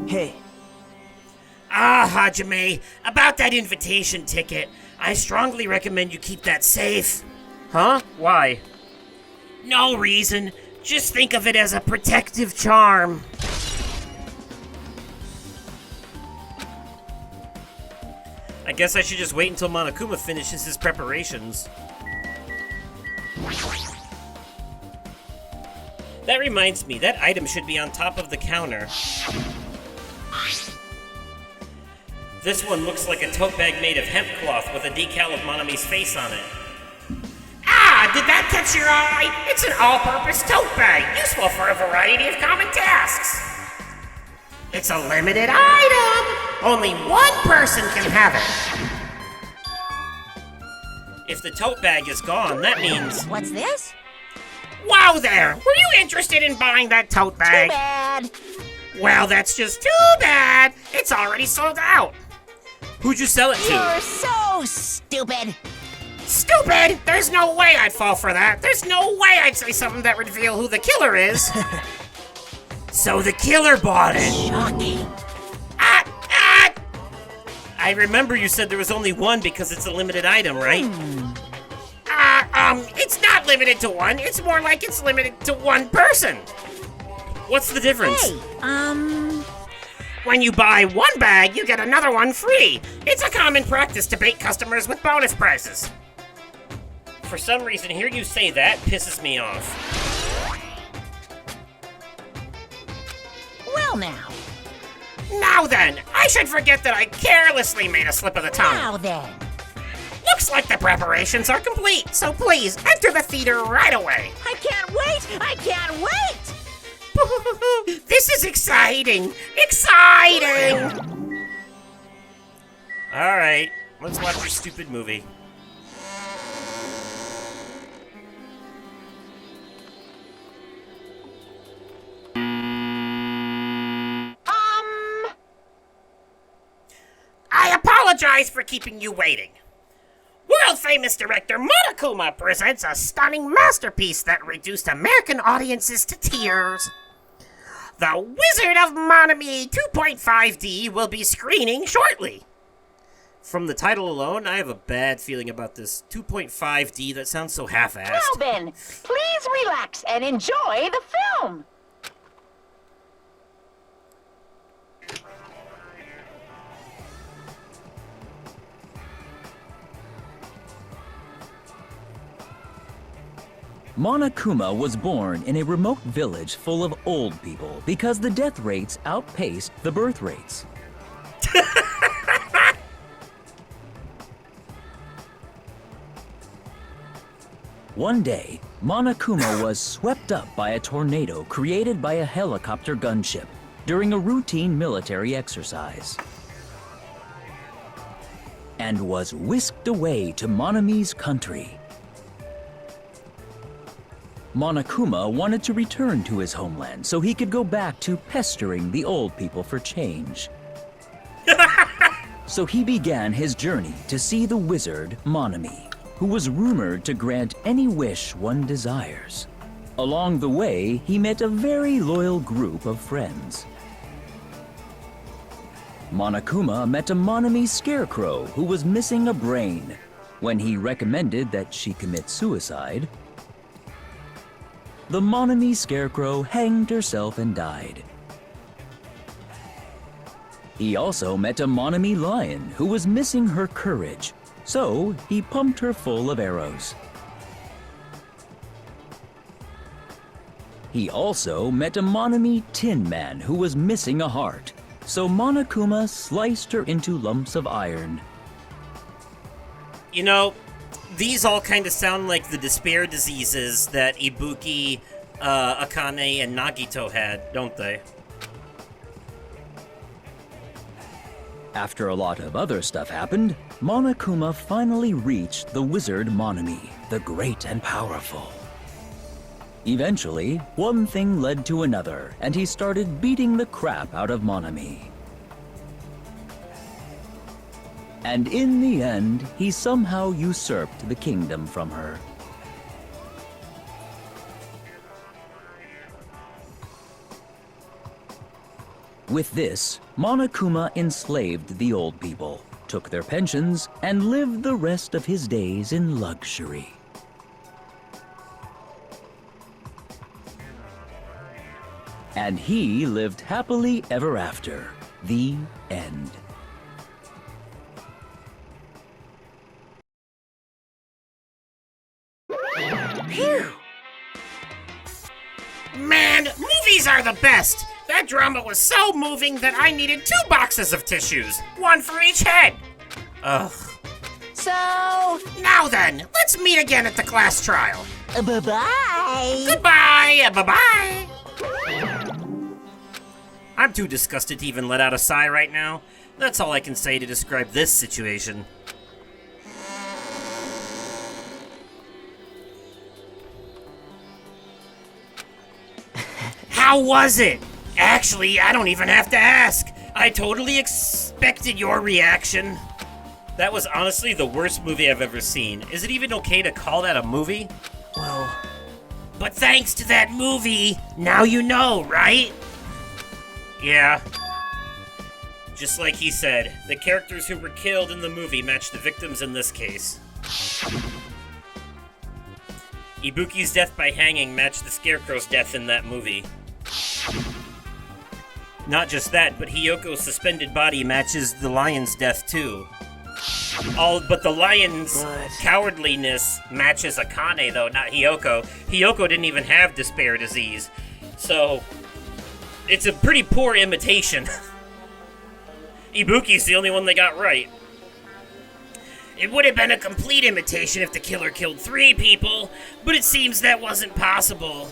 Hey, Ah, Hajime, about that invitation ticket, I strongly recommend you keep that safe. Huh? Why? No reason. Just think of it as a protective charm. I guess I should just wait until Monokuma finishes his preparations. That reminds me, that item should be on top of the counter. This one looks like a tote bag made of hemp cloth with a decal of Monami's face on it. Ah, did that catch your eye? It's an all-purpose tote bag, useful for a variety of common tasks. It's a limited item. Only one person can have it. If the tote bag is gone, that means... What's this? Wow there! Were you interested in buying that tote bag? Too bad. Well, that's just too bad. It's already sold out. Who'd you sell it to? You're so stupid. Stupid! There's no way I'd fall for that. There's no way I'd say something that would reveal who the killer is. So the killer bought it. Shocking. I remember you said there was only one because it's a limited item, right? It's not limited to one. It's more like it's limited to one person. What's the difference? Hey, When you buy one bag, you get another one free. It's a common practice to bait customers with bonus prizes. For some reason, hearing you say that pisses me off. well now. Now then, I should forget that I carelessly made a slip of the tongue. Now then. Looks like the preparations are complete, so please enter the theater right away. I can't wait! I can't wait! This is exciting! Exciting! Alright, let's watch your stupid movie. I apologize for keeping you waiting. World-famous director Monokuma presents a stunning masterpiece that reduced American audiences to tears. The Wizard of Monami 2.5D will be screening shortly. From the title alone, I have a bad feeling about this 2.5D. That sounds so half-assed. Now then, please relax and enjoy the film. Monokuma was born in a remote village full of old people because the death rates outpaced the birth rates. One day, Monokuma was swept up by a tornado created by a helicopter gunship during a routine military exercise, and was whisked away to Monami's country. Monokuma wanted to return to his homeland so he could go back to pestering the old people for change. So he began his journey to see the wizard Monami, who was rumored to grant any wish one desires. Along the way, he met a very loyal group of friends. Monokuma met a Monami scarecrow who was missing a brain. When he recommended that she commit suicide, the Monami scarecrow hanged herself and died. He also met a Monami lion who was missing her courage, so he pumped her full of arrows. He also met a Monami tin man who was missing a heart, so Monokuma sliced her into lumps of iron. You know, these all kind of sound like the despair diseases that Ibuki, Akane, and Nagito had, don't they? After a lot of other stuff happened, Monokuma finally reached the wizard Monami, the great and powerful. Eventually, one thing led to another, and he started beating the crap out of Monami. And in the end, he somehow usurped the kingdom from her. With this, Monokuma enslaved the old people, took their pensions, and lived the rest of his days in luxury. And he lived happily ever after. The end. Phew! Man, movies are the best! That drama was so moving that I needed 2 boxes of tissues, one for each head. Ugh. So, Now then, let's meet again at the class trial. bye-bye. Goodbye, bye-bye. I'm too disgusted to even let out a sigh right now. That's all I can say to describe this situation. How was it? Actually, I don't even have to ask. I totally expected your reaction. That was honestly the worst movie I've ever seen. Is it even okay to call that a movie? Well, But thanks to that movie, now you know, right? Yeah. Just like he said, the characters who were killed in the movie match the victims in this case. Ibuki's death by hanging matched the Scarecrow's death in that movie. Not just that, but Hiyoko's suspended body matches the lion's death too. But the lion's cowardliness matches Akane though, not Hiyoko. Hiyoko didn't even have despair disease. So, it's a pretty poor imitation. Ibuki's the only one they got right. It would have been a complete imitation if the killer killed 3 people, but it seems that wasn't possible.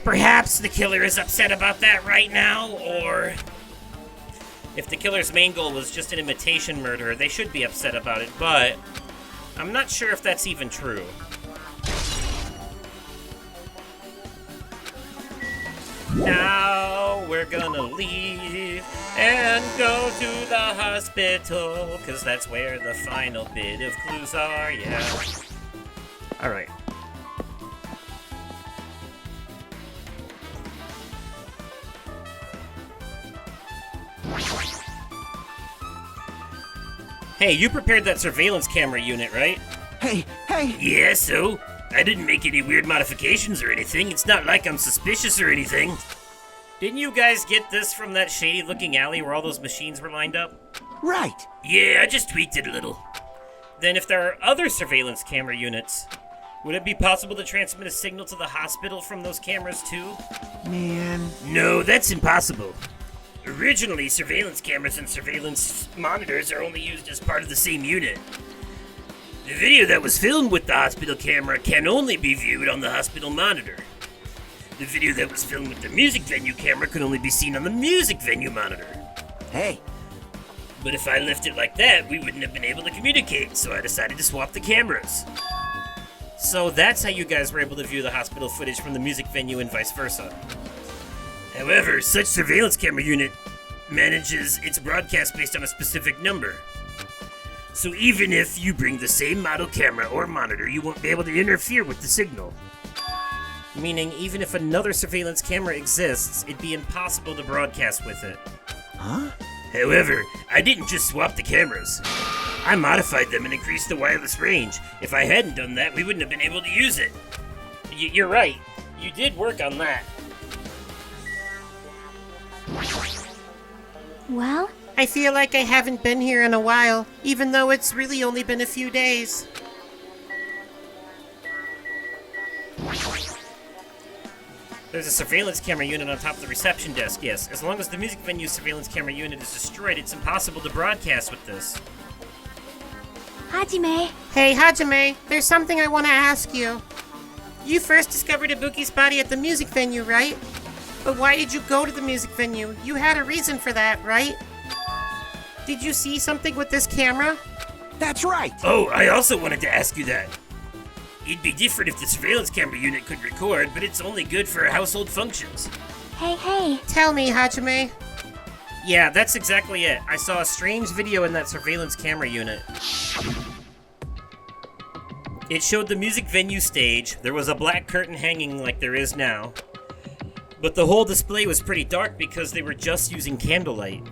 Perhaps the killer is upset about that right now, or... If the killer's main goal was just an imitation murder, they should be upset about it, but... I'm not sure if that's even true. Now we're gonna leave and go to the hospital, cause that's where the final bit of clues are, yeah. Alright. Hey, you prepared that surveillance camera unit, right? hey! Yeah, so? I didn't make any weird modifications or anything. It's not like I'm suspicious or anything. Didn't you guys get this from that shady-looking alley where all those machines were lined up? Right! Yeah, I just tweaked it a little. Then if there are other surveillance camera units, would it be possible to transmit a signal to the hospital from those cameras too? Man. No, that's impossible. Originally, surveillance cameras and surveillance monitors are only used as part of the same unit. The video that was filmed with the hospital camera can only be viewed on the hospital monitor. The video that was filmed with the music venue camera can only be seen on the music venue monitor. Hey, But if I left it like that, we wouldn't have been able to communicate, so I decided to swap the cameras. So that's how you guys were able to view the hospital footage from the music venue and vice versa. However, such surveillance camera unit manages its broadcast based on a specific number. So even if you bring the same model camera or monitor, you won't be able to interfere with the signal. Meaning, even if another surveillance camera exists, it'd be impossible to broadcast with it. huh? However, I didn't just swap the cameras. I modified them and increased the wireless range. If I hadn't done that, we wouldn't have been able to use it. You're right. You did work on that. Well, I feel like I haven't been here in a while, even though it's really only been a few days. There's a surveillance camera unit on top of the reception desk, yes. As long as the music venue surveillance camera unit is destroyed, it's impossible to broadcast with this. Hajime, Hey, Hajime, there's something I want to ask you. You first discovered Ibuki's body at the music venue, right? But why did you go to the music venue? You had a reason for that, right? Did you see something with this camera? That's right! Oh, I also wanted to ask you that. It'd be different if the surveillance camera unit could record, but it's only good for household functions. hey. Tell me, Hajime. Yeah, that's exactly it. I saw a strange video in that surveillance camera unit. It showed the music venue stage. There was a black curtain hanging like there is now. But the whole display was pretty dark because they were just using candlelight.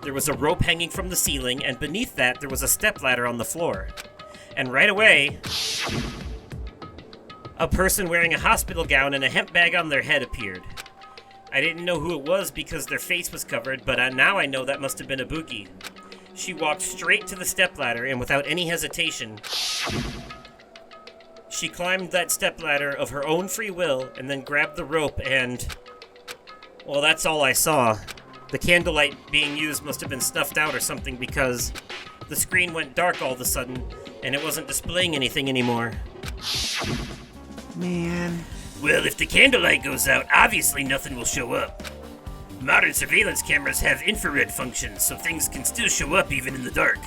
There was a rope hanging from the ceiling, and beneath that there was a stepladder on the floor. And right away, a person wearing a hospital gown and a hemp bag on their head appeared. I didn't know who it was because their face was covered, but now I know that must have been Ibuki. She walked straight to the stepladder, and without any hesitation, she climbed that stepladder of her own free will, and then grabbed the rope and... Well, that's all I saw. The candlelight being used must have been snuffed out or something because the screen went dark all of a sudden, and it wasn't displaying anything anymore. Man. Well, if the candlelight goes out, obviously nothing will show up. Modern surveillance cameras have infrared functions, so things can still show up even in the dark.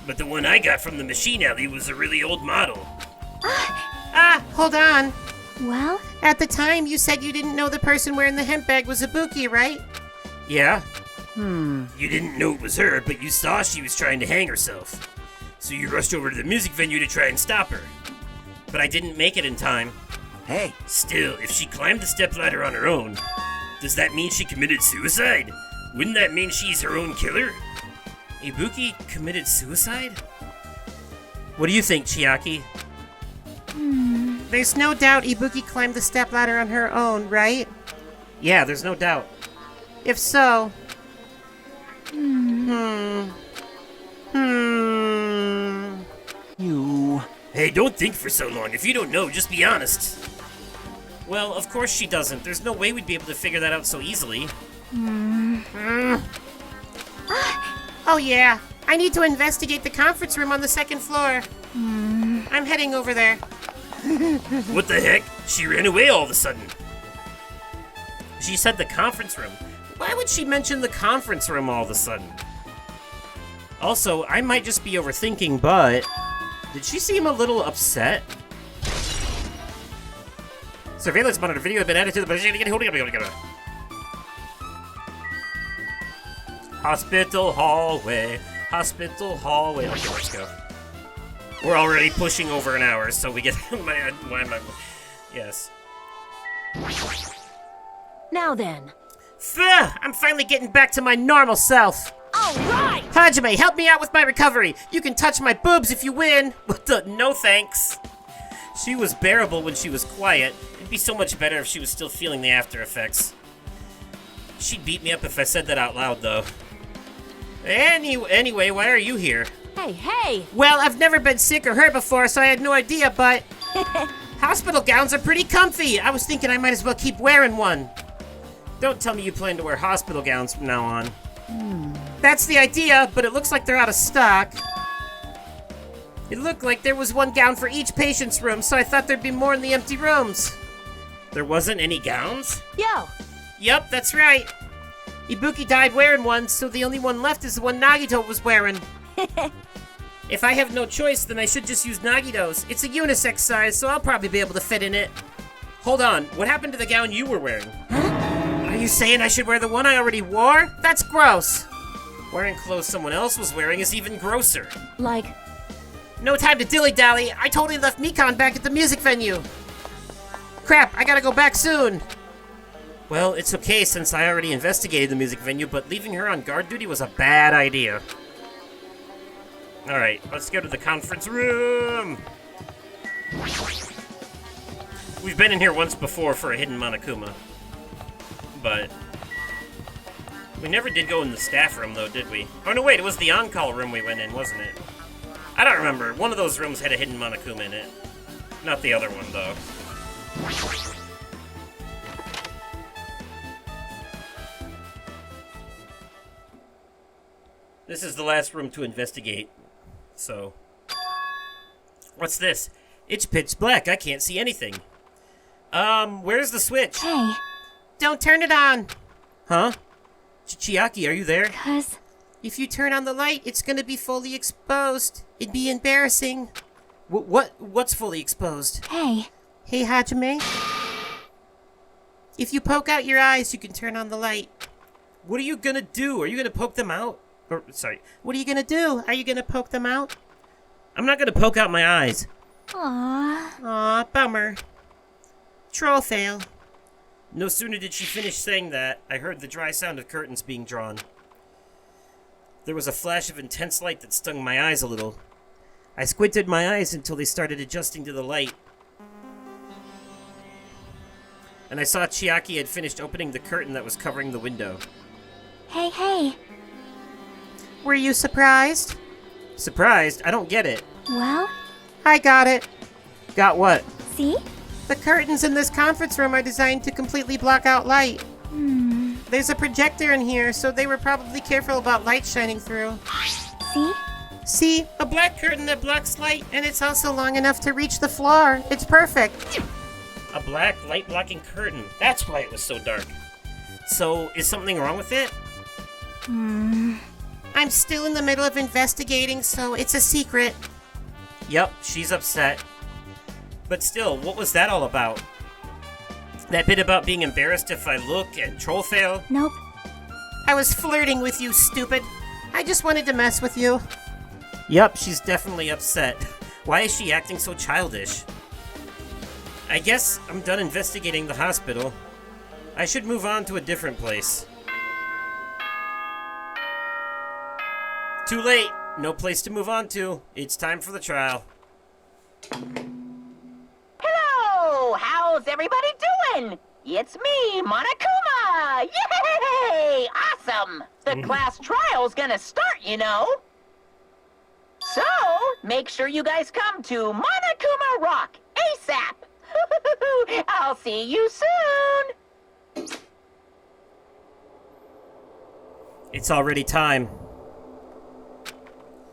But the one I got from the machine alley was a really old model. Hold on. Well, At the time, you said you didn't know the person wearing the hemp bag was Ibuki, right? Yeah? You didn't know it was her, but you saw she was trying to hang herself. So you rushed over to the music venue to try and stop her. But I didn't make it in time. Hey, Still, if she climbed the stepladder on her own, does that mean she committed suicide? Wouldn't that mean she's her own killer? Ibuki committed suicide? What do you think, Chiaki? There's no doubt Ibuki climbed the stepladder on her own, right? Yeah, there's no doubt. If so... you... Hey, don't think for so long. If you don't know, just be honest. Well, of course she doesn't. There's no way we'd be able to figure that out so easily. Oh yeah, I need to investigate the conference room on the second floor. I'm heading over there. What the heck? She ran away all of a sudden. She said the conference room. Why would she mention the conference room all of a sudden? Also, I might just be overthinking, but... Did she seem a little upset? Surveillance monitor video had been added to the... Hospital hallway. Hospital hallway. Okay, let's go. We're already pushing over an hour, so we get... Yes. Now then. I'm finally getting back to my normal self. All right! Hajime, help me out with my recovery. You can touch my boobs if you win. What the? No thanks. She was bearable when she was quiet. It'd be so much better if she was still feeling the after effects. She'd beat me up if I said that out loud, though. Anyway, why are you here? Hey! Well, I've never been sick or hurt before, so I had no idea, but... hospital gowns are pretty comfy. I was thinking I might as well keep wearing one. Don't tell me you plan to wear hospital gowns from now on. That's the idea, but it looks like they're out of stock. It looked like there was one gown for each patient's room, so I thought there'd be more in the empty rooms. There wasn't any gowns? Yo! Yup, that's right. Ibuki died wearing one, so the only one left is the one Nagito was wearing. If I have no choice, then I should just use Nagito's. It's a unisex size, so I'll probably be able to fit in it. Hold on, what happened to the gown you were wearing? Are you saying I should wear the one I already wore? That's gross. Wearing clothes someone else was wearing is even grosser. Like, No time to dilly-dally. I totally left Mikan back at the music venue. Crap, I gotta go back soon. Well, it's okay since I already investigated the music venue, but leaving her on guard duty was a bad idea. Alright, let's go to the conference room. We've been in here once before for a hidden Monokuma. But we never did go in the staff room, though, did we? Oh, no, wait, it was the on-call room we went in, wasn't it? I don't remember. One of those rooms had a hidden Monokuma in it. Not the other one, though. This is the last room to investigate, so... What's this? It's pitch black. I can't see anything. Where's the switch? Hey, Don't turn it on. Huh? Chiaki, are you there? 'cause If you turn on the light, it's gonna be fully exposed. It'd be embarrassing. What's fully exposed? hey, Hey, Hajime. If you poke out your eyes, you can turn on the light. What are you gonna do? Are you gonna poke them out? Or, sorry, What are you gonna do? Are you gonna poke them out? I'm not gonna poke out my eyes. aw, Aw, bummer. Troll fail. No sooner did she finish saying that, I heard the dry sound of curtains being drawn. There was a flash of intense light that stung my eyes a little. I squinted my eyes until they started adjusting to the light. And I saw Chiaki had finished opening the curtain that was covering the window. hey, Were you surprised? Surprised? I don't get it. well, I got it. Got what? see? The curtains in this conference room are designed to completely block out light. There's a projector in here, so they were probably careful about light shining through. See? See? A black curtain that blocks light, and it's also long enough to reach the floor. It's perfect. A black light-blocking curtain. That's why it was so dark. So, is something wrong with it? I'm still in the middle of investigating, so it's a secret. Yep, she's upset. But still, what was that all about? That bit about being embarrassed if I look and troll fail? Nope. I was flirting with you, stupid. I just wanted to mess with you. Yup, she's definitely upset. Why is she acting so childish? I guess I'm done investigating the hospital. I should move on to a different place. Too late. No place to move on to. It's time for the trial. Hello! How's everybody doing? It's me, Monokuma! Yay! Awesome! The class trial's gonna start, you know. So, make sure you guys come to Monokuma Rock ASAP! I'll see you soon! It's already time.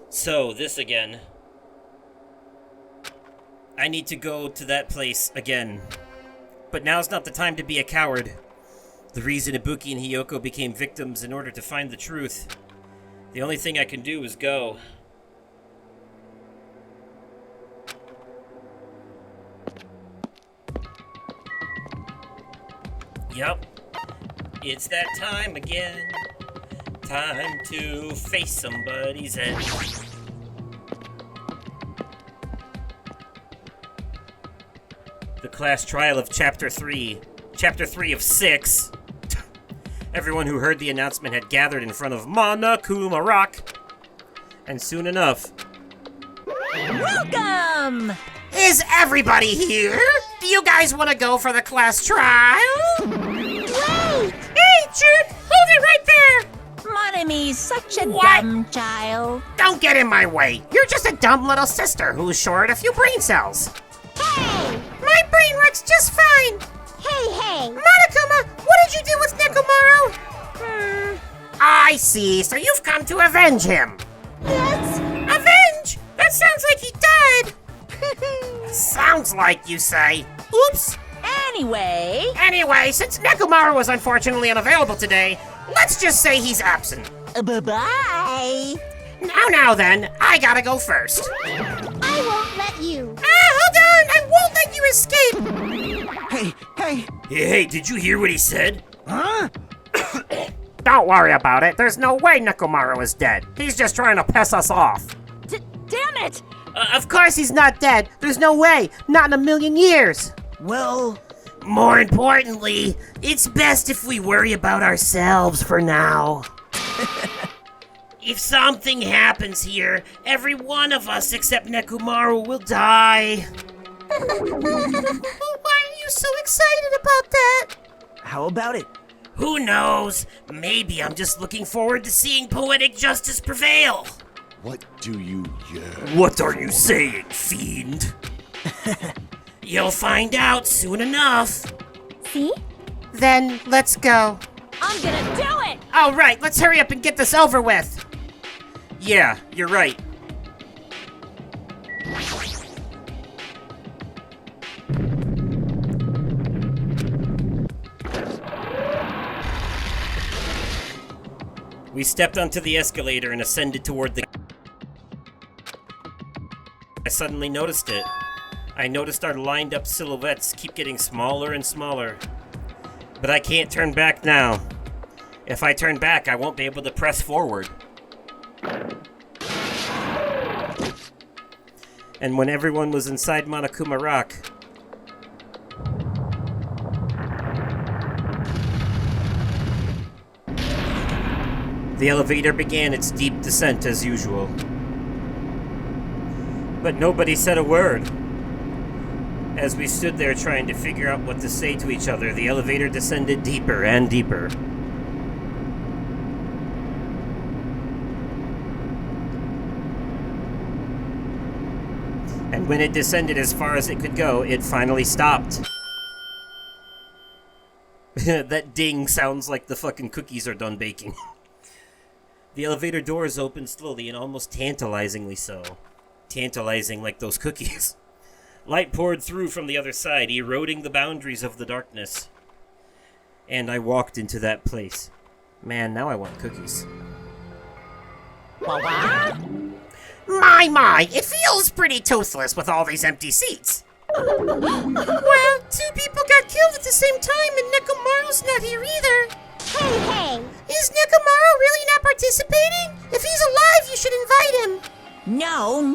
So, this again. I need to go to that place again. But now's not the time to be a coward. The reason Ibuki and Hiyoko became victims in order to find the truth. The only thing I can do is go. Yup. It's that time again. Time to face somebody's end. The class trial of Chapter 3. Chapter 3 of 6. Everyone who heard the announcement had gathered in front of Monokuma Rock. And soon enough... Welcome! Is everybody here? Do you guys want to go for the class trial? Wait! Hey, Jude! Hold it right there! Monomi's such a What? dumb child. Don't get in my way. You're just a dumb little sister who's short a few brain cells. Hey! My brain works just fine. Hey! Monokuma, what did you do with Nekomaru? I see. So you've come to avenge him. Yes? Avenge? That sounds like he died. Sounds like, you say. Oops. Anyway, Since Nekomaru was unfortunately unavailable today, let's just say he's absent. bye-bye. Now then, I gotta go first. I won't let you. Hold on! I won't let you escape! Hey, Hey, did you hear what he said? huh? Don't worry about it. There's no way Nekomaru is dead. He's just trying to piss us off. Damn it! Of course he's not dead. There's no way. Not in a million years. Well, More importantly, it's best if we worry about ourselves for now. If something happens here, every one of us except Nekomaru will die. Why are you so excited about that? how about it? Who knows? Maybe I'm just looking forward to seeing poetic justice prevail. What do you yearn? What are you saying, fiend? You'll find out soon enough. See? Then let's go. I'm gonna do it! All right, let's hurry up and get this over with. Yeah, you're right. We stepped onto the escalator and ascended toward the... I suddenly noticed it. I noticed our lined up silhouettes keep getting smaller and smaller. But I can't turn back now. If I turn back, I won't be able to press forward. And when everyone was inside Monokuma Rock, the elevator began its deep descent as usual. But nobody said a word. As we stood there trying to figure out what to say to each other, the elevator descended deeper and deeper. And when it descended as far as it could go, it finally stopped. That ding sounds like the fucking cookies are done baking. The elevator doors opened slowly and almost tantalizingly so. Tantalizing like those cookies. Light poured through from the other side, eroding the boundaries of the darkness. And I walked into that place. Man, now I want cookies. My, it feels pretty toothless with all these empty seats. Well, 2 people got killed at the same time and Nekomaru's not here either. Hey! Is Is Nekomaru really not participating? If he's alive, you should invite him. No.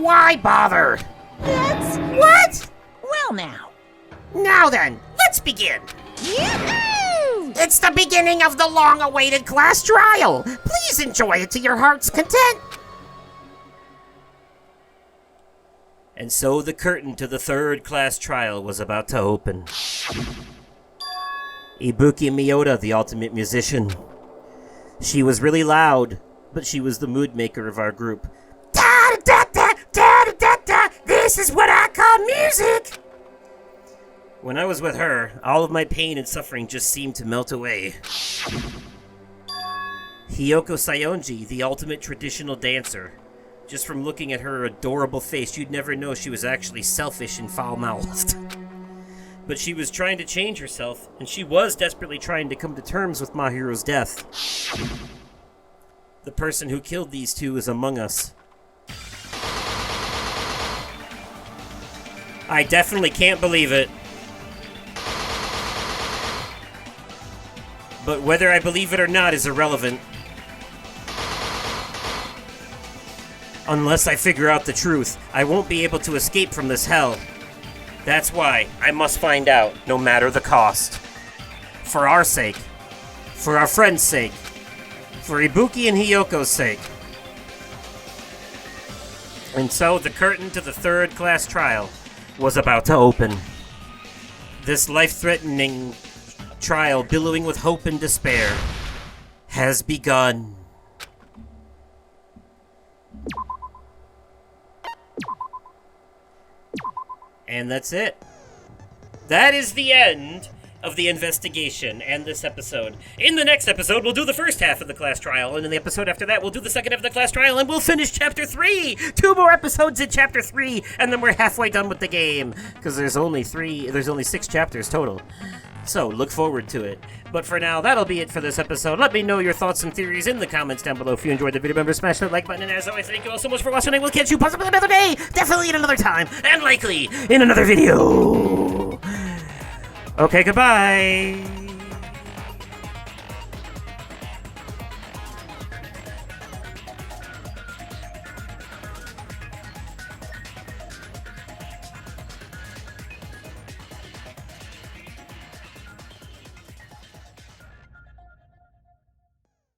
Why bother? What? Well now. Now then, let's begin. Yoo-hoo! It's the beginning of the long-awaited class trial. Please enjoy it to your heart's content. And so the curtain to the third class trial was about to open. Ibuki Miyota, the ultimate musician. She was really loud, but she was the mood maker of our group. Da-da-da-da-da-da-da-da! This is what I call music! When I was with her, all of my pain and suffering just seemed to melt away. Hiyoko Sayonji, the ultimate traditional dancer. Just from looking at her adorable face, you'd never know she was actually selfish and foul-mouthed. But she was trying to change herself, and she was desperately trying to come to terms with Mahiro's death. The person who killed these two is among us. I definitely can't believe it. But whether I believe it or not is irrelevant. Unless I figure out the truth, I won't be able to escape from this hell. That's why I must find out, no matter the cost. For our sake. For our friend's sake. For Ibuki and Hiyoko's sake. And so the curtain to the third class trial was about to open. This life-threatening trial, billowing with hope and despair, has begun. And that's it. That is the end of the investigation and this episode. In the next episode, we'll do the first half of the class trial, and in the episode after that, we'll do the second half of the class trial, and we'll finish Chapter 3! 2 more episodes in Chapter 3, and then we're halfway done with the game, because there's only 6 chapters total. So, look forward to it. But for now, that'll be it for this episode. Let me know your thoughts and theories in the comments down below. If you enjoyed the video, remember, smash that like button. And as always, thank you all so much for watching. I will catch you possibly another day, definitely at another time, and likely in another video. Okay, goodbye.